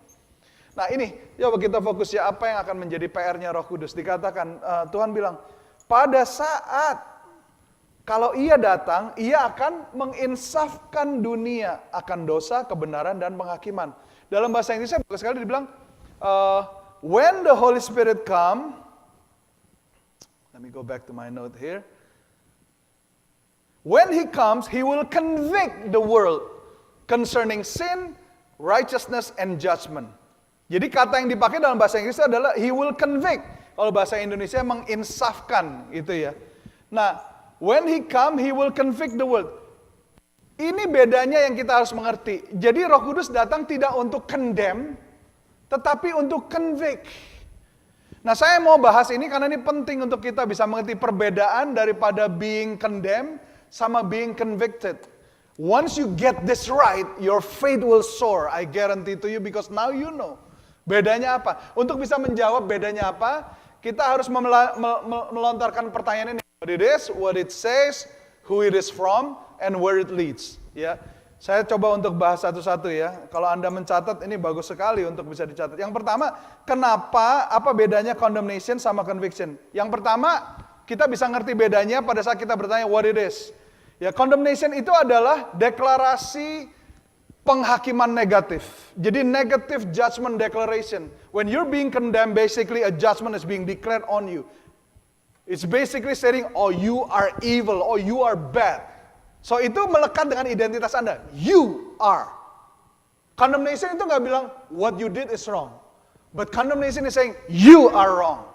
Nah ini, coba kita fokus ya, apa yang akan menjadi PR-nya Roh Kudus. Dikatakan, Tuhan bilang, pada saat kalau ia datang, ia akan menginsafkan dunia akan dosa, kebenaran, dan penghakiman. Dalam bahasa Inggrisnya bagus sekali dibilang, when the Holy Spirit come, let me go back to my note here. When He comes, He will convict the world concerning sin, righteousness, and judgment. Jadi kata yang dipakai dalam bahasa Inggris adalah He will convict. Kalau bahasa Indonesia menginsafkan, gitu ya. Nah, when He come, He will convict the world. Ini bedanya yang kita harus mengerti. Jadi Roh Kudus datang tidak untuk condemn, tetapi untuk convict. Nah, saya mau bahas ini karena ini penting untuk kita bisa mengerti perbedaan daripada being condemned sama being convicted. Once you get this right, your faith will soar. I guarantee to you because now you know. Bedanya apa? Untuk bisa menjawab bedanya apa, kita harus melontarkan pertanyaan ini. What it is, what it says, who it is from, and where it leads. Ya, Saya coba untuk bahas satu-satu ya. Kalau Anda mencatat, ini bagus sekali untuk bisa dicatat. Yang pertama, apa bedanya condemnation sama conviction? Yang pertama, kita bisa ngerti bedanya pada saat kita bertanya what it is. Ya, condemnation itu adalah deklarasi penghakiman negatif. Jadi negative judgment declaration. When you're being condemned, basically a judgment is being declared on you. It's basically saying, oh you are evil, oh you are bad. So itu melekat dengan identitas Anda. You are. Condemnation itu nggak bilang what you did is wrong. But condemnation is saying you are wrong.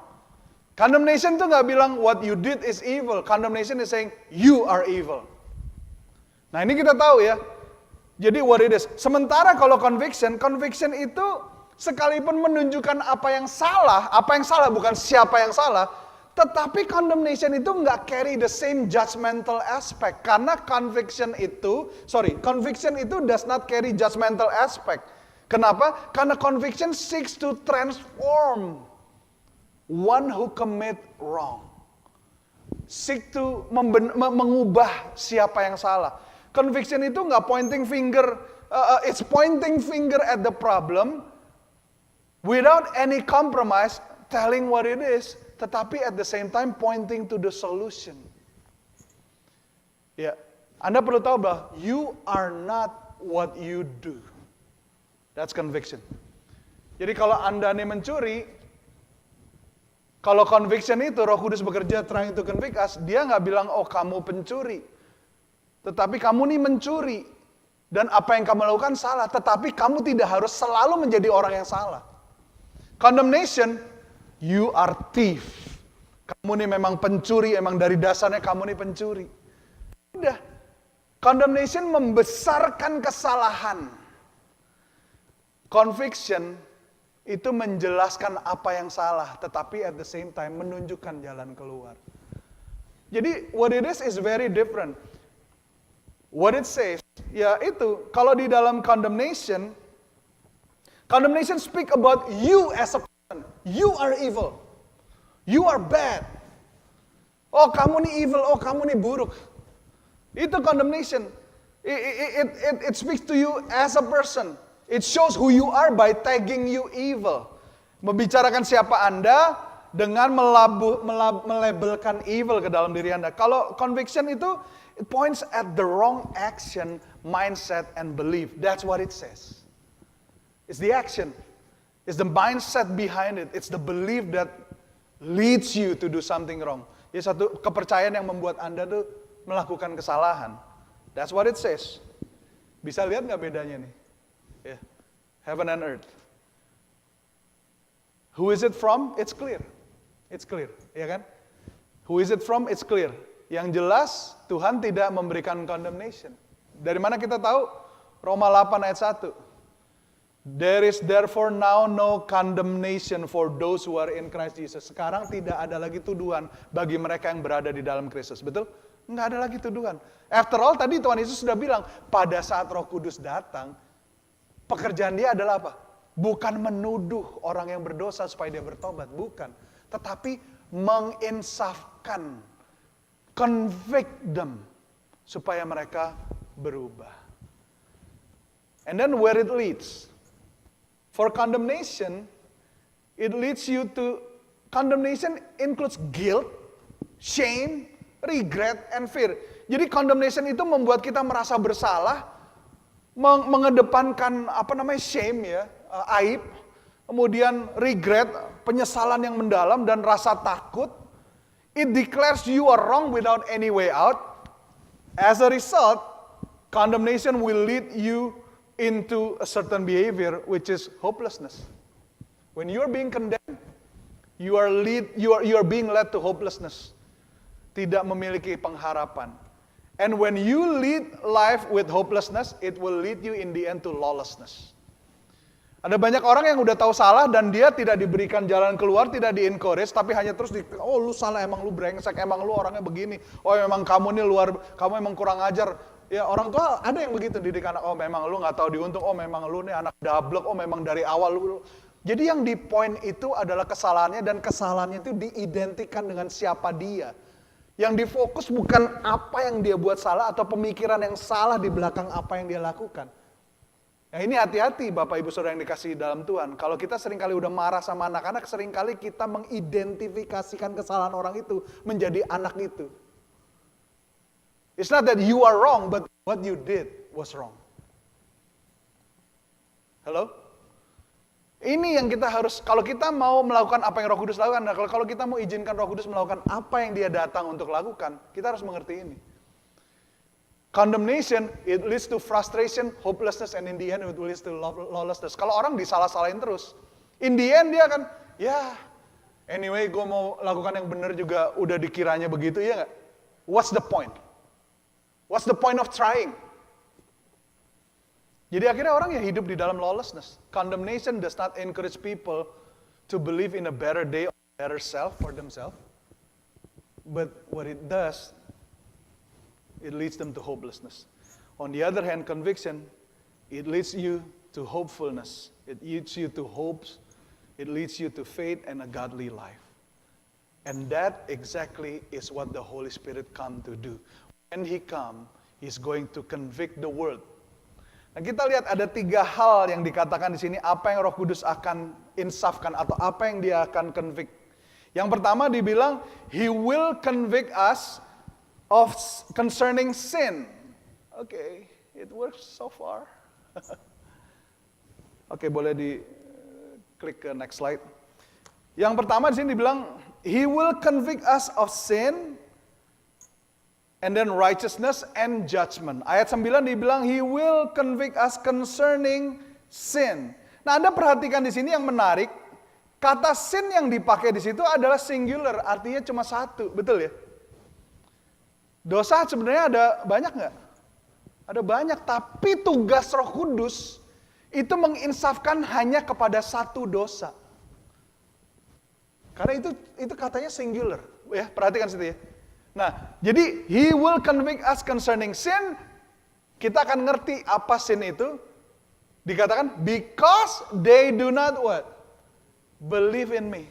Condemnation itu nggak bilang what you did is evil. Condemnation is saying you are evil. Nah ini kita tahu ya. Jadi what it is. Sementara kalau conviction itu sekalipun menunjukkan apa yang salah bukan siapa yang salah. Tetapi condemnation itu nggak carry the same judgmental aspect. Karena conviction itu does not carry judgmental aspect. Kenapa? Karena conviction seeks to transform one who commit wrong. Seek to mengubah siapa yang salah. Conviction itu nggak pointing finger, it's pointing finger at the problem without any compromise, telling what it is. Tetapi at the same time pointing to the solution. Ya, Anda perlu tahu bahwa you are not what you do. That's conviction. Jadi kalau Anda nih mencuri, kalau conviction itu Roh Kudus bekerja trying to convict us, dia nggak bilang oh kamu pencuri. Tetapi kamu nih mencuri. Dan apa yang kamu lakukan salah. Tetapi kamu tidak harus selalu menjadi orang yang salah. Condemnation, you are thief. Kamu nih memang pencuri, emang dari dasarnya kamu nih pencuri. Udah. Condemnation membesarkan kesalahan. Conviction itu menjelaskan apa yang salah, tetapi at the same time menunjukkan jalan keluar. Jadi what it is very different. What it says, ya itu, kalau di dalam condemnation speak about you as a person. You are evil. You are bad. Oh kamu nih evil, oh kamu nih buruk. Itu condemnation. It speaks to you as a person. It shows who you are by tagging you evil. Membicarakan siapa Anda dengan melabelkan evil ke dalam diri Anda. Kalau conviction itu, it points at the wrong action, mindset, and belief. That's what it says. It's the action. It's the mindset behind it. It's the belief that leads you to do something wrong. Ya satu kepercayaan yang membuat Anda tuh melakukan kesalahan. That's what it says. Bisa lihat nggak bedanya nih? Yeah. Heaven and earth. Who is it from? It's clear. It's clear, ya kan? Who is it from? It's clear. Yang jelas Tuhan tidak memberikan condemnation. Dari mana kita tahu? Roma 8 ayat 1. There is therefore now no condemnation for those who are in Christ Jesus. Sekarang tidak ada lagi tuduhan bagi mereka yang berada di dalam Kristus. Betul? Nggak ada lagi tuduhan. After all, tadi Tuhan Yesus sudah bilang, pada saat Roh Kudus datang, pekerjaan dia adalah apa? Bukan menuduh orang yang berdosa supaya dia bertobat. Bukan. Tetapi menginsafkan. Convict them. Supaya mereka berubah. And then where it leads? For condemnation, it leads you to, condemnation includes guilt, shame, regret, and fear. Jadi condemnation itu membuat kita merasa bersalah, mengedepankan shame ya, aib, kemudian regret, penyesalan yang mendalam dan rasa takut. It declares you are wrong without any way out. As a result, condemnation will lead you into a certain behavior which is hopelessness. When you are being condemned, you are being led to hopelessness. Tidak memiliki pengharapan. And when you lead life with hopelessness, it will lead you in the end to lawlessness. Ada banyak orang yang udah tahu salah dan dia tidak diberikan jalan keluar, tidak di-encourage, tapi hanya terus oh lu salah, emang lu brengsek, emang lu orangnya begini, oh memang kamu nih kamu emang kurang ajar. Ya orang tua ada yang begitu didik anak, oh memang lu gak tahu diuntung, oh memang lu nih anak dablek, oh memang dari awal lu. Jadi yang di point itu adalah kesalahannya dan kesalahannya itu diidentikan dengan siapa dia. Yang difokus bukan apa yang dia buat salah atau pemikiran yang salah di belakang apa yang dia lakukan. Ya ini hati-hati Bapak Ibu Saudara yang dikasihi dalam Tuhan. Kalau kita seringkali udah marah sama anak-anak, seringkali kita mengidentifikasikan kesalahan orang itu menjadi anak itu. It's not that you are wrong, but what you did was wrong. Halo? Ini yang kita harus, kalau kita mau melakukan apa yang Roh Kudus lakukan, kalau kita mau izinkan Roh Kudus melakukan apa yang dia datang untuk lakukan, kita harus mengerti ini. Condemnation, it leads to frustration, hopelessness, and in the end it leads to lawlessness. Kalau orang disalah-salahin terus, in the end dia akan, ya anyway gue mau lakukan yang benar juga udah dikiranya begitu, ya nggak? What's the point? What's the point of trying? Jadi akhirnya orang ya hidup di dalam lawlessness. Condemnation does not encourage people to believe in a better day or better self for themselves. But what it does, it leads them to hopelessness. On the other hand, conviction, it leads you to hopefulness. It leads you to hopes. It leads you to faith and a godly life. And that exactly is what the Holy Spirit come to do. When He come, He's going to convict the world. Nah, kita lihat ada 3 hal yang dikatakan di sini, apa yang Roh Kudus akan insafkan atau apa yang dia akan convict. Yang pertama dibilang, He will convict us of concerning sin. Okay, it works so far. Oke, boleh klik ke next slide. Yang pertama di sini dibilang, He will convict us of sin, and then righteousness and judgment. Ayat 9 dibilang, He will convict us concerning sin. Nah, Anda perhatikan di sini yang menarik, kata sin yang dipakai di situ adalah singular, artinya cuma satu, betul ya? Dosa sebenarnya ada banyak nggak? Ada banyak, tapi tugas Roh Kudus itu menginsafkan hanya kepada satu dosa. Karena itu katanya singular, ya perhatikan situ ya. Nah, jadi He will convict us concerning sin. Kita akan ngerti apa sin itu. Dikatakan, because they do not what? Believe in me.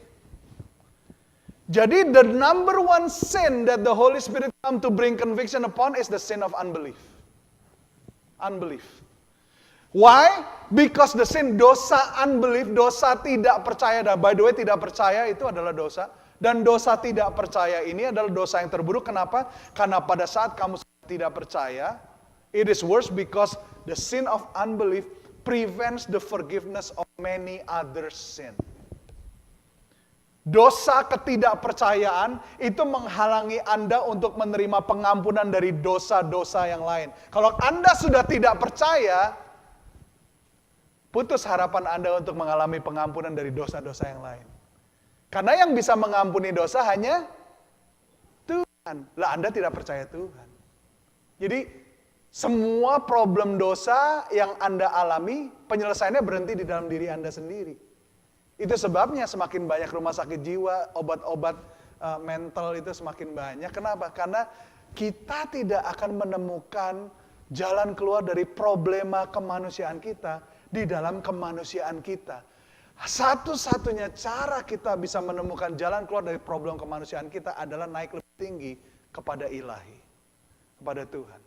Jadi the number one sin that the Holy Spirit come to bring conviction upon is the sin of unbelief. Unbelief. Why? Because the sin, dosa unbelief, dosa tidak percaya. Dan by the way, tidak percaya itu adalah dosa. Dan dosa tidak percaya ini adalah dosa yang terburuk. Kenapa? Karena pada saat kamu tidak percaya, it is worse because the sin of unbelief prevents the forgiveness of many other sin. Dosa ketidakpercayaan itu menghalangi Anda untuk menerima pengampunan dari dosa-dosa yang lain. Kalau Anda sudah tidak percaya, putus harapan Anda untuk mengalami pengampunan dari dosa-dosa yang lain. Karena yang bisa mengampuni dosa hanya Tuhan. Lah Anda tidak percaya Tuhan. Jadi semua problem dosa yang Anda alami, penyelesaiannya berhenti di dalam diri Anda sendiri. Itu sebabnya semakin banyak rumah sakit jiwa, obat-obat mental itu semakin banyak. Kenapa? Karena kita tidak akan menemukan jalan keluar dari problema kemanusiaan kita di dalam kemanusiaan kita. Satu-satunya cara kita bisa menemukan jalan keluar dari problem kemanusiaan kita adalah naik lebih tinggi kepada ilahi, kepada Tuhan.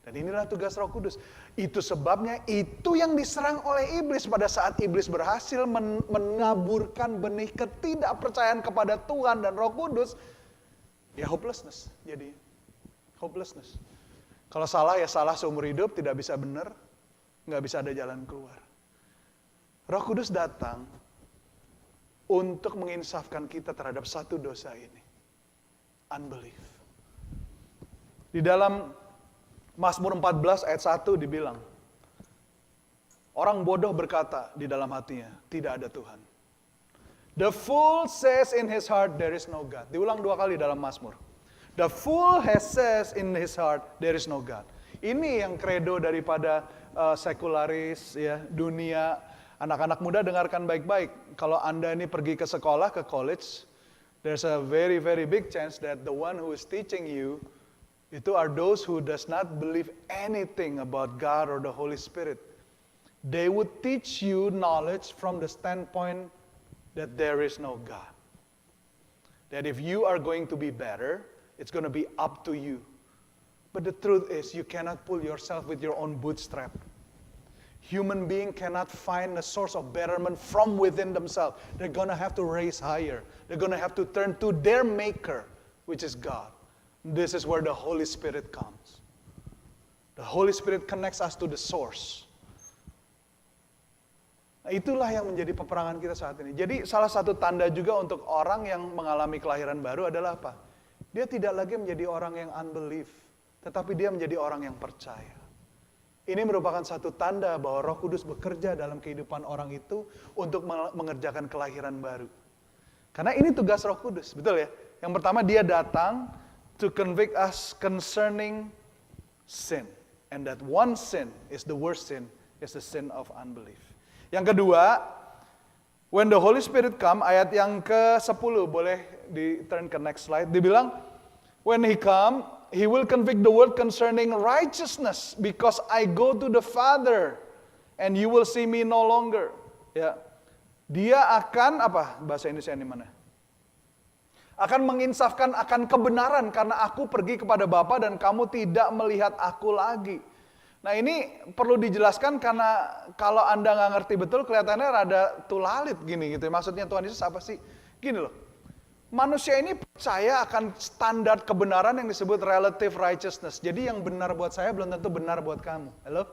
Dan inilah tugas Roh Kudus. Itu sebabnya itu yang diserang oleh iblis pada saat iblis berhasil menaburkan benih ketidakpercayaan kepada Tuhan dan Roh Kudus. Ya hopelessness, jadi hopelessness. Kalau salah ya salah seumur hidup, tidak bisa benar, nggak bisa ada jalan keluar. Roh Kudus datang untuk menginsafkan kita terhadap satu dosa ini. Unbelief. Di dalam Mazmur 14 ayat 1 dibilang, orang bodoh berkata di dalam hatinya, tidak ada Tuhan. The fool says in his heart, there is no God. Diulang 2 kali dalam Mazmur. The fool says in his heart, there is no God. Ini yang kredo daripada sekularis, ya, dunia. Anak-anak muda dengarkan baik-baik. Kalau Anda ini pergi ke sekolah, ke college, there's a very, very big chance that the one who is teaching you, itu are those who does not believe anything about God or the Holy Spirit. They would teach you knowledge from the standpoint that there is no God. That if you are going to be better, It's going to be up to you. But the truth is, you cannot pull yourself with your own bootstrap. Human being cannot find a source of betterment from within themselves. They're going to have to raise higher. They're going to have to turn to their maker, which is God. This is where the Holy Spirit comes. The Holy Spirit connects us to the source. Nah, itulah yang menjadi peperangan kita saat ini. Jadi salah satu tanda juga untuk orang yang mengalami kelahiran baru adalah apa? Dia tidak lagi menjadi orang yang unbelief, tetapi dia menjadi orang yang percaya. Ini merupakan satu tanda bahwa Roh Kudus bekerja dalam kehidupan orang itu untuk mengerjakan kelahiran baru. Karena ini tugas Roh Kudus, betul ya? Yang pertama, dia datang to convict us concerning sin. And that one sin is the worst sin, is the sin of unbelief. Yang kedua, when the Holy Spirit come, ayat yang ke-10, boleh di-turn ke next slide. Dibilang, when He come, He will convict the world concerning righteousness, because I go to the Father, and you will see me no longer. Ya, dia akan apa? Bahasa Indonesia ini mana? Akan menginsafkan akan kebenaran karena aku pergi kepada Bapa dan kamu tidak melihat aku lagi. Nah ini perlu dijelaskan karena kalau Anda nggak ngerti betul kelihatannya rada tulalit gini gitu. Maksudnya Tuhan Yesus apa sih? Gini loh. Manusia ini percaya akan standar kebenaran yang disebut relative righteousness. Jadi yang benar buat saya belum tentu benar buat kamu. Halo?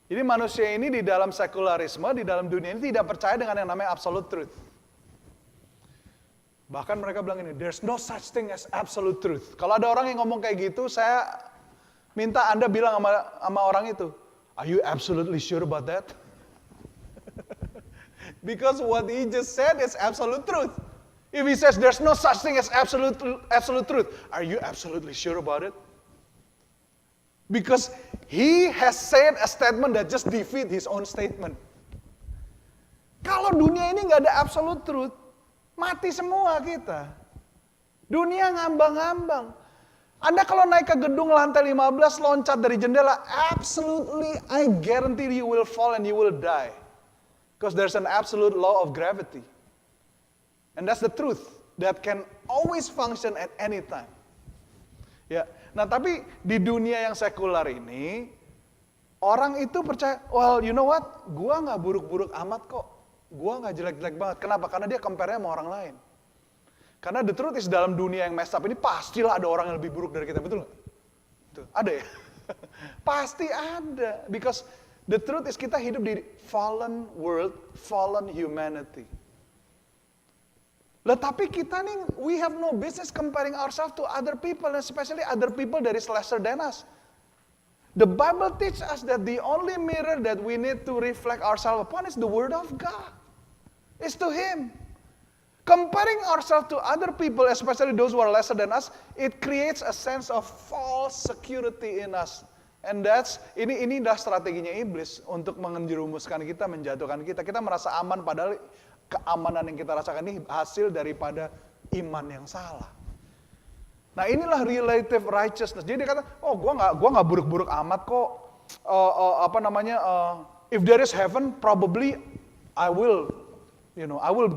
Jadi manusia ini di dalam sekularisme, di dalam dunia ini tidak percaya dengan yang namanya absolute truth. Bahkan mereka bilang ini, there's no such thing as absolute truth. Kalau ada orang yang ngomong kayak gitu, saya minta Anda bilang sama orang itu, are you absolutely sure about that? Because what he just said is absolute truth. If he says there's no such thing as absolute truth, are you absolutely sure about it? Because he has said a statement that just defeat his own statement. Kalau dunia ini nggak ada absolute truth, mati semua kita. Dunia ngambang-ngambang. Anda kalau naik ke gedung lantai 15, loncat dari jendela, absolutely, I guarantee you will fall and you will die. Because there's an absolute law of gravity. And that's the truth that can always function at any time. Ya, nah tapi di dunia yang sekular ini, orang itu percaya, well you know what, gua nggak buruk-buruk amat kok. Gua nggak jelek-jelek banget. Kenapa? Karena dia compare-nya sama orang lain. Karena the truth is dalam dunia yang messed up ini pastilah ada orang yang lebih buruk dari kita, betul nggak? Tuh, ada ya? Pasti ada. Because the truth is kita hidup di fallen world, fallen humanity. Lah tapi kita nih, we have no business comparing ourselves to other people, and especially other people that is lesser than us. The Bible teaches us that the only mirror that we need to reflect ourselves upon is the Word of God. It's to Him. Comparing ourselves to other people, especially those who are lesser than us, it creates a sense of false security in us. And ini adalah strateginya iblis untuk menjerumuskan kita, menjatuhkan kita. Kita merasa aman padahal keamanan yang kita rasakan ini hasil daripada iman yang salah. Nah inilah relative righteousness. Jadi dia kata, oh gua nggak buruk-buruk amat kok. If there is heaven, probably I will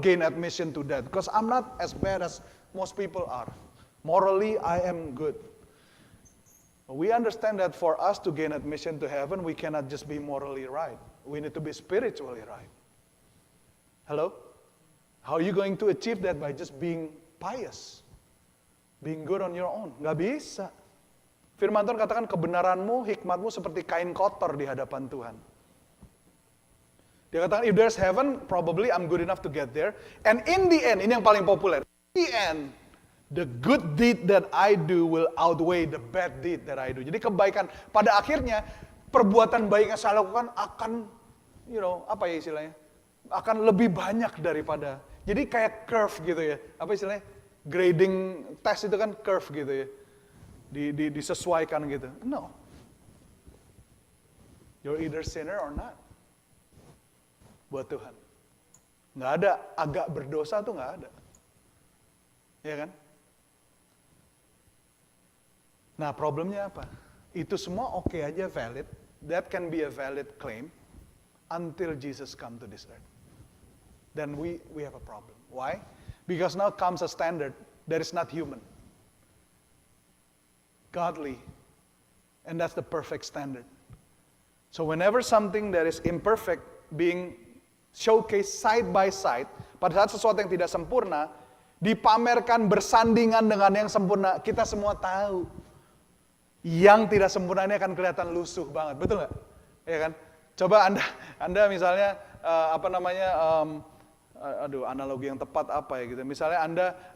gain admission to that because I'm not as bad as most people are. Morally, I am good. We understand that for us to gain admission to heaven, we cannot just be morally right. We need to be spiritually right. Hello? How are you going to achieve that by just being pious? Being good on your own? Nggak bisa. Firman Tuhan katakan kebenaranmu, hikmatmu seperti kain kotor di hadapan Tuhan. Dia katakan, if there's heaven, probably I'm good enough to get there. And in the end, ini yang paling populer. In the end, the good deed that I do will outweigh the bad deed that I do. Jadi kebaikan, pada akhirnya, perbuatan baik yang saya lakukan akan, apa ya istilahnya? Akan lebih banyak daripada. Jadi kayak curve gitu ya. Apa istilahnya? Grading test itu kan curve gitu ya. Disesuaikan gitu. No. You're either sinner or not. Buat Tuhan. Nggak ada agak berdosa tuh nggak ada. Ya kan? Nah problemnya apa? Itu semua oke aja valid. That can be a valid claim until Jesus come to this earth. Then we have a problem. Why? Because now comes a standard that is not human. godly. And that's the perfect standard. So whenever something that is imperfect being showcased side by side, pada saat sesuatu yang tidak sempurna, dipamerkan bersandingan dengan yang sempurna, kita semua tahu. Yang tidak sempurna ini akan kelihatan lusuh banget, betul nggak? Ya kan? Coba Anda misalnya analogi yang tepat apa ya gitu. Misalnya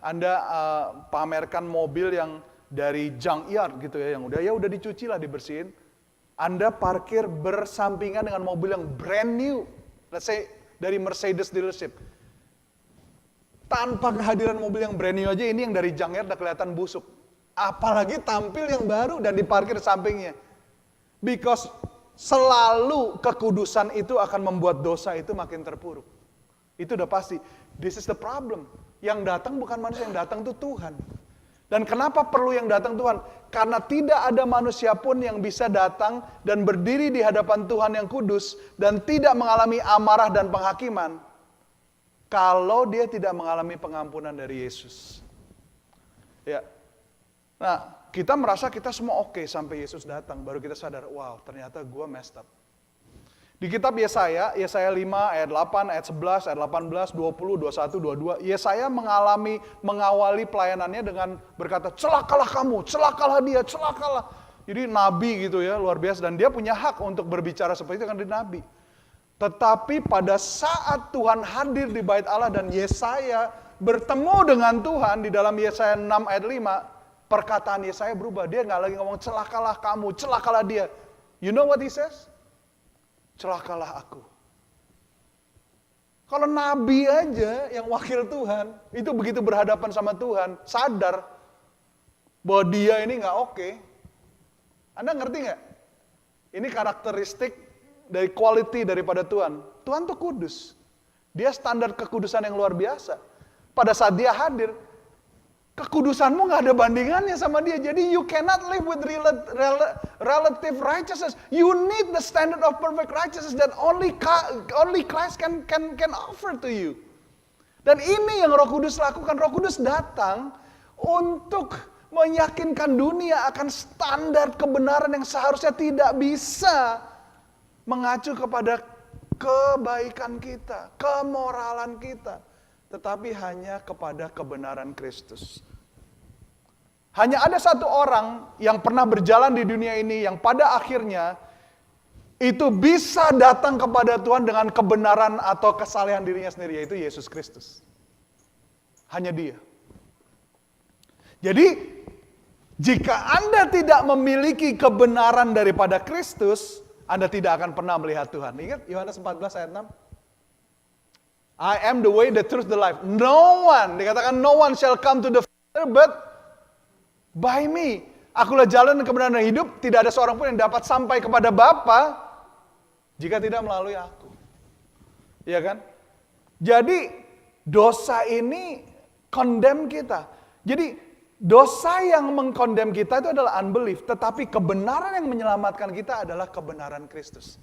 Anda pamerkan mobil yang dari junkyard gitu ya, yang udah dicuci lah, dibersihin. Anda parkir bersampingan dengan mobil yang brand new, let's say dari Mercedes dealership. Tanpa kehadiran mobil yang brand new aja, ini yang dari junkyard udah kelihatan busuk. Apalagi tampil yang baru dan diparkir sampingnya. Because selalu kekudusan itu akan membuat dosa itu makin terpuruk. Itu udah pasti. This is the problem. Yang datang bukan manusia, yang datang itu Tuhan. Dan kenapa perlu yang datang Tuhan? Karena tidak ada manusia pun yang bisa datang dan berdiri di hadapan Tuhan yang kudus dan tidak mengalami amarah dan penghakiman kalau dia tidak mengalami pengampunan dari Yesus. Ya. Nah, kita merasa kita semua oke sampai Yesus datang, baru kita sadar, wow, ternyata gue messed up. Di kitab Yesaya 5 ayat 8, ayat 11, ayat 18, 20, 21, 22, Yesaya mengawali pelayanannya dengan berkata, celakalah kamu, celakalah dia, celakalah. Jadi nabi gitu ya, luar biasa. Dan dia punya hak untuk berbicara seperti itu kan dia nabi. Tetapi pada saat Tuhan hadir di bait Allah dan Yesaya bertemu dengan Tuhan di dalam Yesaya 6 ayat 5, perkataan Yesaya berubah. Dia nggak lagi ngomong celakalah kamu, celakalah dia. You know what he says? Celakalah aku. Kalau nabi aja yang wakil Tuhan, itu begitu berhadapan sama Tuhan, sadar bahwa dia ini nggak oke. Anda ngerti nggak? Ini karakteristik dari quality daripada Tuhan. Tuhan tuh kudus. Dia standar kekudusan yang luar biasa. Pada saat dia hadir, kekudusanmu nggak ada bandingannya sama dia. Jadi you cannot live with relative righteousness. You need the standard of perfect righteousness that only Christ can offer to you. Dan ini yang Roh Kudus lakukan. Roh Kudus datang untuk meyakinkan dunia akan standar kebenaran yang seharusnya tidak bisa mengacu kepada kebaikan kita, kemoralan kita, tetapi hanya kepada kebenaran Kristus. Hanya ada satu orang yang pernah berjalan di dunia ini yang pada akhirnya itu bisa datang kepada Tuhan dengan kebenaran atau kesalehan dirinya sendiri, yaitu Yesus Kristus. Hanya dia. Jadi, jika Anda tidak memiliki kebenaran daripada Kristus, Anda tidak akan pernah melihat Tuhan. Ingat Yohanes 14 ayat 6? I am the way, the truth, the life. No one, dikatakan no one shall come to the Father but by me. Akulah jalan dan kebenaran dan hidup, tidak ada seorang pun yang dapat sampai kepada Bapa jika tidak melalui aku. Iya kan? Jadi dosa ini condemn kita. Jadi dosa yang mengkondem kita itu adalah unbelief, tetapi kebenaran yang menyelamatkan kita adalah kebenaran Kristus.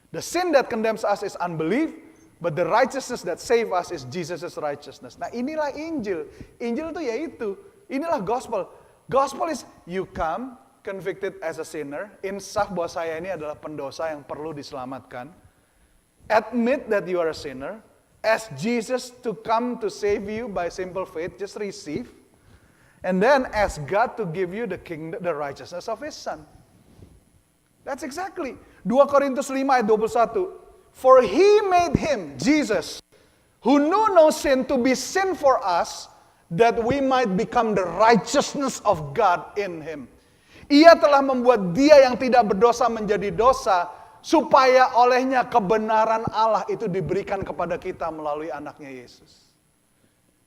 The sin that condemns us is unbelief, but the righteousness that save us is Jesus' righteousness. Nah inilah Injil. Injil itu yaitu, inilah gospel. Gospel is you come convicted as a sinner, insaf bahwa saya ini adalah pendosa yang perlu diselamatkan. Admit that you are a sinner. Ask Jesus to come to save you by simple faith, just receive. And then ask God to give you the kingdom, the righteousness of His Son. That's exactly. 2 Korintus 5 ayat 21. For He made Him, Jesus, who knew no sin, to be sin for us, that we might become the righteousness of God in Him. Ia telah membuat Dia yang tidak berdosa menjadi dosa, supaya olehnya kebenaran Allah itu diberikan kepada kita melalui anaknya Yesus.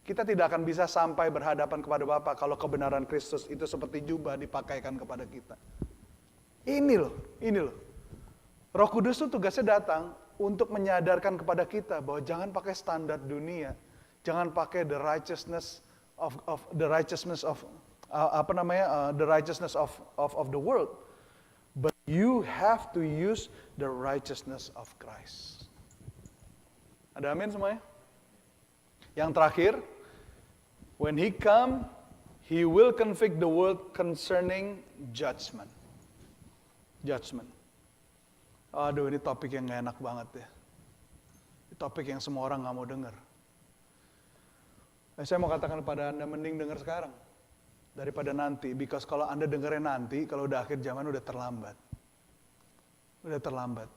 Kita tidak akan bisa sampai berhadapan kepada Bapa kalau kebenaran Kristus itu seperti jubah dipakaikan kepada kita. Ini loh. Roh Kudus itu tugasnya datang untuk menyadarkan kepada kita bahwa jangan pakai standar dunia, jangan pakai the righteousness of the world, but you have to use the righteousness of Christ. Ada amin semuanya? Yang terakhir, when He come, He will convict the world concerning judgment. Judgment. Aduh, ini topik yang gak enak banget ya. Ini topik yang semua orang gak mau dengar. Saya mau katakan kepada Anda, mending dengar sekarang daripada nanti. Because kalau Anda dengarnya nanti, kalau udah akhir zaman udah terlambat. Udah terlambat.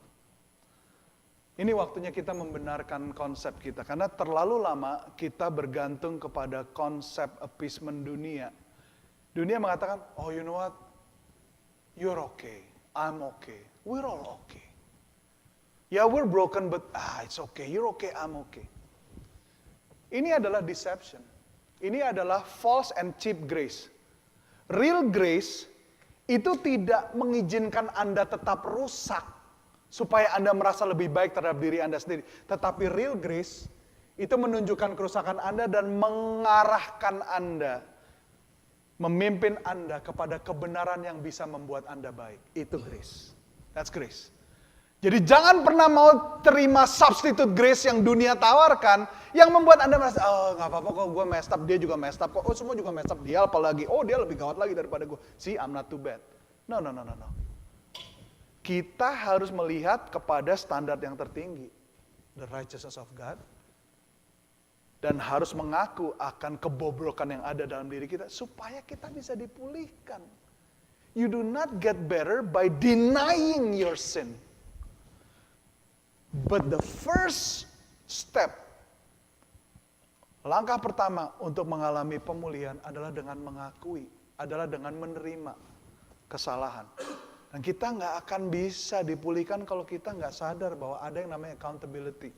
Ini waktunya kita membenarkan konsep kita. Karena terlalu lama kita bergantung kepada konsep appeasement dunia. Dunia mengatakan, oh you know what? You're okay. I'm okay. We're all okay. Yeah, we're broken, but it's okay. You're okay, I'm okay. Ini adalah deception. Ini adalah false and cheap grace. Real grace itu tidak mengizinkan Anda tetap rusak supaya Anda merasa lebih baik terhadap diri Anda sendiri. Tetapi real grace itu menunjukkan kerusakan Anda dan mengarahkan Anda, memimpin Anda kepada kebenaran yang bisa membuat Anda baik. Itu grace. That's grace. Jadi jangan pernah mau terima substitute grace yang dunia tawarkan, yang membuat Anda merasa, oh gak apa-apa kok, gue messed up, dia juga messed up kok, oh semua juga messed up, dia apalagi, oh dia lebih gawat lagi daripada gue. See, I'm not too bad. No. Kita harus melihat kepada standar yang tertinggi, the righteousness of God, dan harus mengaku akan kebobrokan yang ada dalam diri kita, supaya kita bisa dipulihkan. You do not get better by denying your sin. But the first step, langkah pertama untuk mengalami pemulihan adalah dengan mengakui, adalah dengan menerima kesalahan. Dan kita nggak akan bisa dipulihkan kalau kita nggak sadar bahwa ada yang namanya accountability.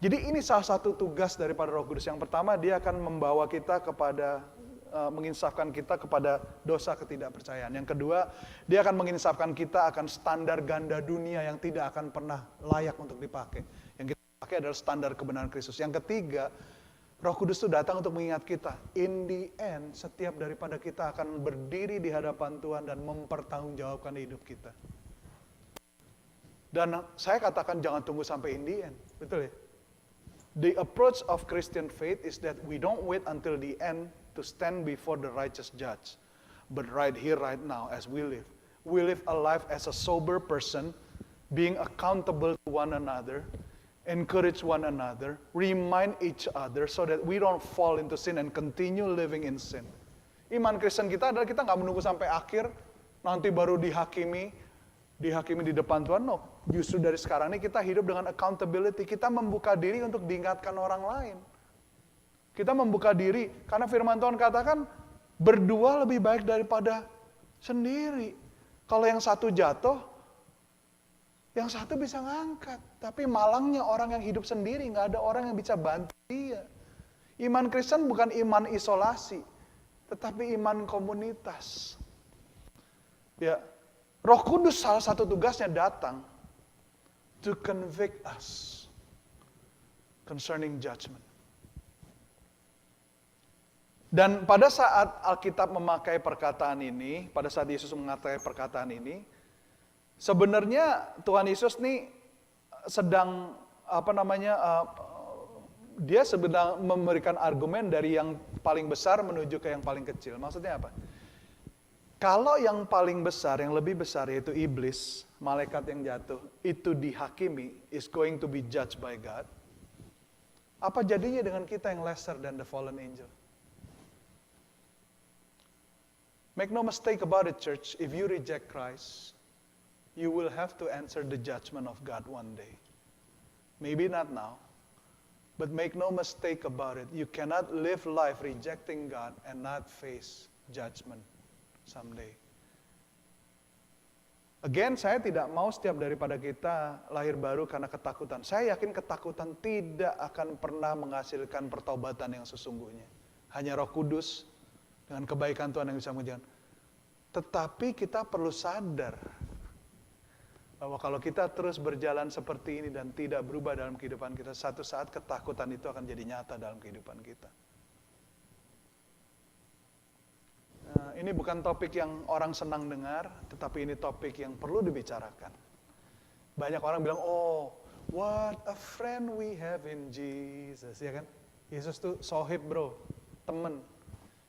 Jadi ini salah satu tugas daripada Roh Kudus. Yang pertama, dia akan membawa kita kepada, menginsafkan kita kepada dosa ketidakpercayaan. Yang kedua, dia akan menginsafkan kita akan standar ganda dunia yang tidak akan pernah layak untuk dipakai. Yang kita pakai adalah standar kebenaran Kristus. Yang ketiga, Roh Kudus itu datang untuk mengingat kita. In the end, setiap daripada kita akan berdiri di hadapan Tuhan dan mempertanggungjawabkan hidup kita. Dan saya katakan jangan tunggu sampai in the end. Betul ya? The approach of Christian faith is that we don't wait until the end to stand before the righteous judge. But right here, right now, as we live a life as a sober person, being accountable to one another, encourage one another, remind each other so that we don't fall into sin and continue living in sin. Iman Kristen kita adalah kita nggak menunggu sampai akhir, nanti baru dihakimi di depan Tuhan. No, justru dari sekarang ini kita hidup dengan accountability. Kita membuka diri untuk diingatkan orang lain. Kita membuka diri, karena firman Tuhan katakan, berdua lebih baik daripada sendiri. Kalau yang satu jatuh, yang satu bisa ngangkat. Tapi malangnya orang yang hidup sendiri, nggak ada orang yang bisa bantu dia. Iman Kristen bukan iman isolasi, tetapi iman komunitas. Ya, Roh Kudus salah satu tugasnya datang to convict us concerning judgment. Dan pada saat Alkitab memakai perkataan ini, pada saat Yesus memakai perkataan ini, sebenarnya Tuhan Yesus nih sedang dia sedang memberikan argumen dari yang paling besar menuju ke yang paling kecil. Maksudnya apa? Kalau yang paling besar, yang lebih besar yaitu iblis, malaikat yang jatuh, itu dihakimi, is going to be judged by God. Apa jadinya dengan kita yang lesser than the fallen angel? Make no mistake about it, church. If you reject Christ, you will have to answer the judgment of God one day. Maybe not now, but make no mistake about it. You cannot live life rejecting God and not face judgment someday. Again, saya tidak mau setiap daripada kita lahir baru karena ketakutan. Saya yakin ketakutan tidak akan pernah menghasilkan pertobatan yang sesungguhnya. Hanya Roh Kudus dengan kebaikan Tuhan yang bisa mengerjakan. Tetapi kita perlu sadar bahwa kalau kita terus berjalan seperti ini dan tidak berubah dalam kehidupan kita, satu saat ketakutan itu akan jadi nyata dalam kehidupan kita. Ini bukan topik yang orang senang dengar, tetapi ini topik yang perlu dibicarakan. Banyak orang bilang, oh, what a friend we have in Jesus. Ya kan? Yesus tuh sohib bro, temen.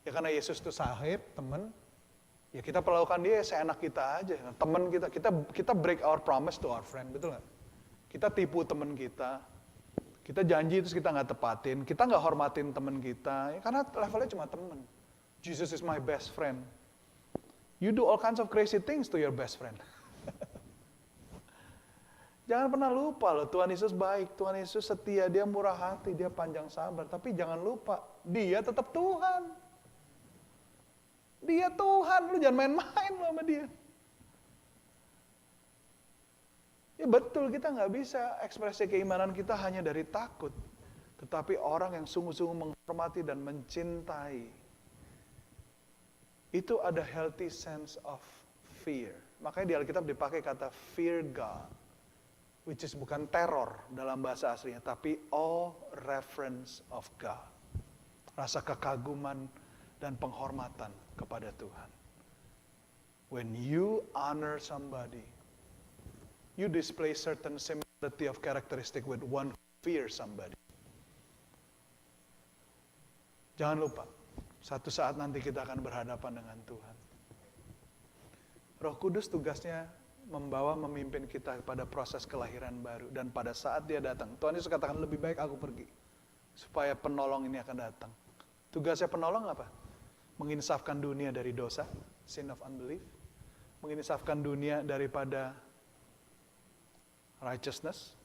Ya karena Yesus itu sahib, teman. Ya kita perlakukan dia seenak kita aja. Teman kita break our promise to our friend, betul nggak? Kita tipu teman kita. Kita janji terus kita nggak tepatin. Kita nggak hormatin teman kita. Ya, karena levelnya cuma teman. Jesus is my best friend. You do all kinds of crazy things to your best friend. Jangan pernah lupa loh, Tuhan Yesus baik, Tuhan Yesus setia, dia murah hati, dia panjang sabar. Tapi jangan lupa, dia tetap Tuhan. Dia Tuhan, lu jangan main-main lu sama dia. Ya betul, kita nggak bisa ekspresi keimanan kita hanya dari takut. Tetapi orang yang sungguh-sungguh menghormati dan mencintai, itu ada healthy sense of fear. Makanya di Alkitab dipakai kata fear God, which is bukan teror dalam bahasa aslinya, tapi awe reverence of God. Rasa kekaguman dan penghormatan kepada Tuhan. When you honor somebody, you display certain similarity of characteristic with one who fears somebody. Jangan lupa, satu saat nanti kita akan berhadapan dengan Tuhan. Roh Kudus tugasnya memimpin kita pada proses kelahiran baru. Dan pada saat dia datang, Tuhan Yesus katakan lebih baik aku pergi, supaya penolong ini akan datang. Tugasnya penolong apa? Menginsafkan dunia dari dosa, sin of unbelief. Menginsafkan dunia daripada righteousness,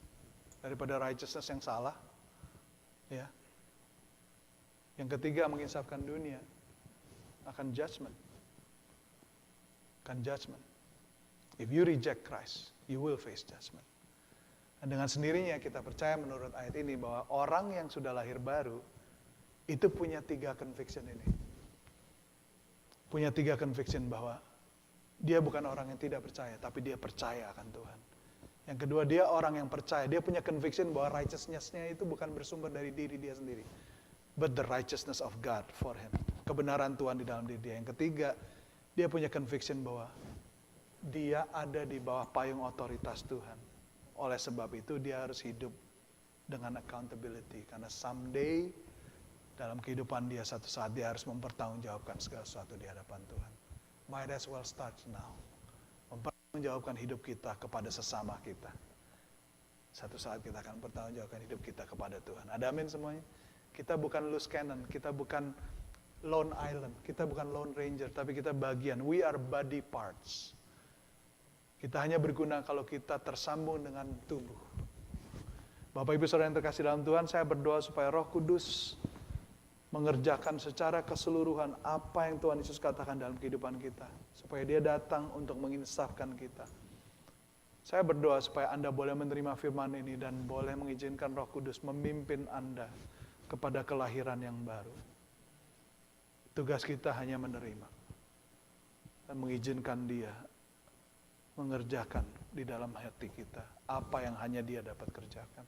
yang salah. Ya. Yang ketiga, menginsafkan dunia akan judgment. If you reject Christ, you will face judgment. Dan dengan sendirinya kita percaya menurut ayat ini bahwa orang yang sudah lahir baru itu punya 3 conviction ini. Punya 3 conviction bahwa dia bukan orang yang tidak percaya, tapi dia percaya akan Tuhan. Yang kedua, dia orang yang percaya. Dia punya conviction bahwa righteousness-nya itu bukan bersumber dari diri dia sendiri, but the righteousness of God for him. Kebenaran Tuhan di dalam diri dia. Yang ketiga, dia punya conviction bahwa dia ada di bawah payung otoritas Tuhan. Oleh sebab itu dia harus hidup dengan accountability. Karena someday dalam kehidupan dia, satu saat dia harus mempertanggungjawabkan segala sesuatu di hadapan Tuhan. Might as well start now. Mempertanggungjawabkan hidup kita kepada sesama kita. Satu saat kita akan mempertanggungjawabkan hidup kita kepada Tuhan. Ada amin semuanya? Kita bukan loose cannon, kita bukan lone island, kita bukan lone ranger, tapi kita bagian. We are body parts. Kita hanya berguna kalau kita tersambung dengan tubuh. Bapak Ibu Saudara yang terkasih dalam Tuhan, saya berdoa supaya Roh Kudus mengerjakan secara keseluruhan apa yang Tuhan Yesus katakan dalam kehidupan kita. Supaya dia datang untuk menginsafkan kita. Saya berdoa supaya Anda boleh menerima firman ini dan boleh mengizinkan Roh Kudus memimpin Anda kepada kelahiran yang baru. Tugas kita hanya menerima dan mengizinkan dia mengerjakan di dalam hati kita apa yang hanya dia dapat kerjakan.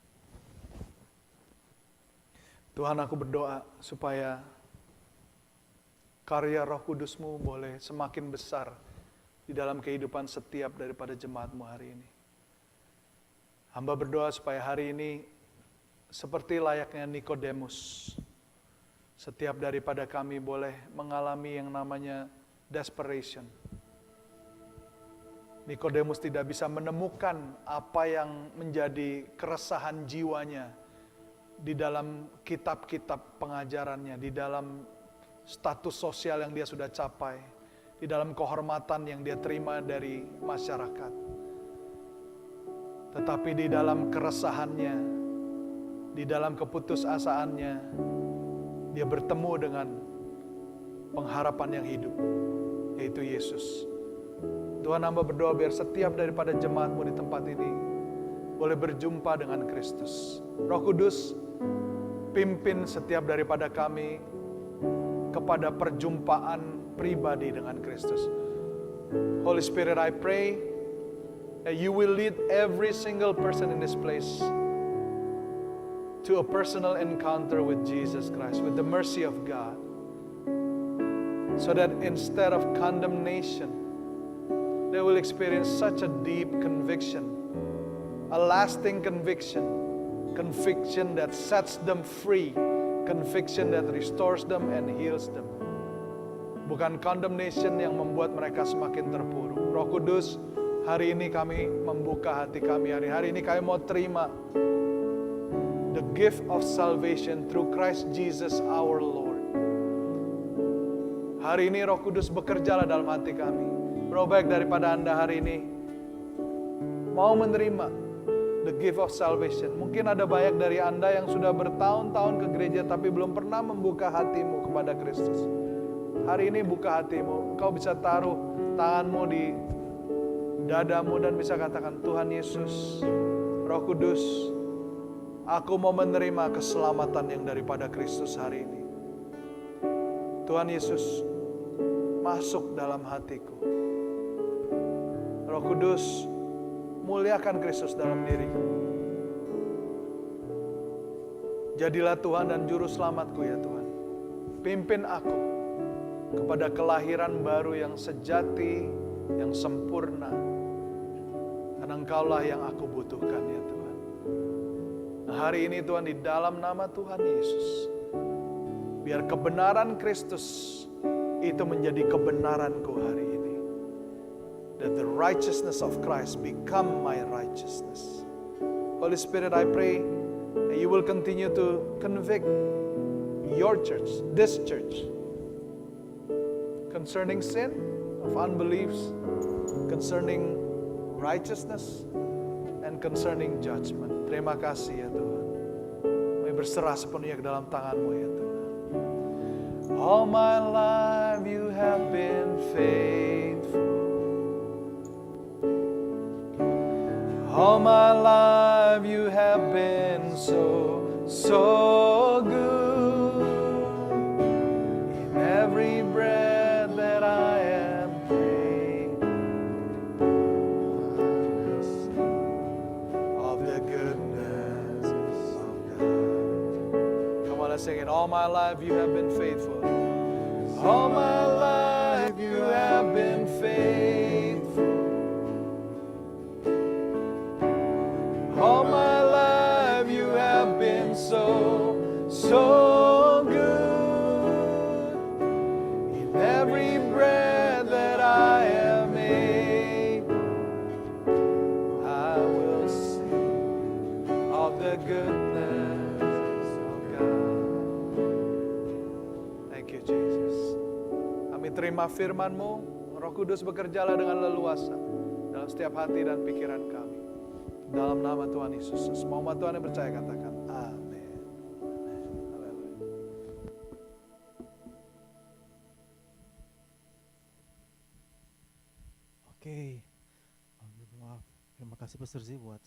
Tuhan, aku berdoa supaya karya Roh Kudus-Mu boleh semakin besar di dalam kehidupan setiap daripada jemaat-Mu hari ini. Hamba berdoa supaya hari ini seperti layaknya Nikodemus, setiap daripada kami boleh mengalami yang namanya desperation. Nikodemus tidak bisa menemukan apa yang menjadi keresahan jiwanya di dalam kitab-kitab pengajarannya, di dalam status sosial yang dia sudah capai, di dalam kehormatan yang dia terima dari masyarakat. Tetapi di dalam keresahannya, di dalam keputusasaannya, dia bertemu dengan pengharapan yang hidup, yaitu Yesus. Tuhan, hamba berdoa biar setiap daripada jemaat-Mu di tempat ini boleh berjumpa dengan Kristus. Roh Kudus, pimpin setiap daripada kami kepada perjumpaan pribadi dengan Kristus. Holy Spirit, I pray that you will lead every single person in this place to a personal encounter with Jesus Christ, with the mercy of God. So that instead of condemnation, they will experience such a deep conviction, a lasting conviction that sets them free, conviction that restores them and heals them. bukan condemnation yang membuat mereka semakin terpuruk. Roh Kudus, hari ini kami membuka hati kami. Hari ini kami mau terima the gift of salvation through Christ Jesus our Lord. Hari ini Roh Kudus bekerjalah dalam hati kami. Bro, baik daripada Anda hari ini mau menerima the gift of salvation. Mungkin ada banyak dari Anda yang sudah bertahun-tahun ke gereja tapi belum pernah membuka hatimu kepada Kristus. Hari ini buka hatimu, engkau bisa taruh tanganmu di dadamu dan bisa katakan, Tuhan Yesus, Roh Kudus, aku mau menerima keselamatan yang daripada Kristus hari ini. Tuhan Yesus, masuk dalam hatiku. Roh Kudus, muliakan Kristus dalam diriku. Jadilah Tuhan dan Juru Selamatku ya Tuhan. Pimpin aku kepada kelahiran baru yang sejati, yang sempurna. Karena Engkaulah yang aku butuhkan ya Tuhan. Nah, hari ini Tuhan di dalam nama Tuhan Yesus, biar kebenaran Kristus itu menjadi kebenaranku hari ini. That the righteousness of Christ become my righteousness. Holy Spirit, I pray that you will continue to convict your church, this church, concerning sin, of unbeliefs, concerning righteousness, and concerning judgment. Terima kasih ya Tuhan. Kami berserah sepenuhnya ke dalam tangan-Mu ya Tuhan. All my life you have been faithful. All my life you have been so, so good. In every breath that I am breathing, of the goodness of God. Come on, let's sing it. All my life you have been faithful. All my life you have been faithful. All my life you have been so, so good. In every breath that I am able, I will sing of the goodness of God. Thank you Jesus. Kami terima firman-Mu, Roh Kudus bekerjalah dengan leluasa dalam setiap hati dan pikiran kami. Dalam nama Tuhan Yesus, semua umat Tuhan yang percaya katakan amin. Haleluya. Oke, terima kasih Pastor Z buat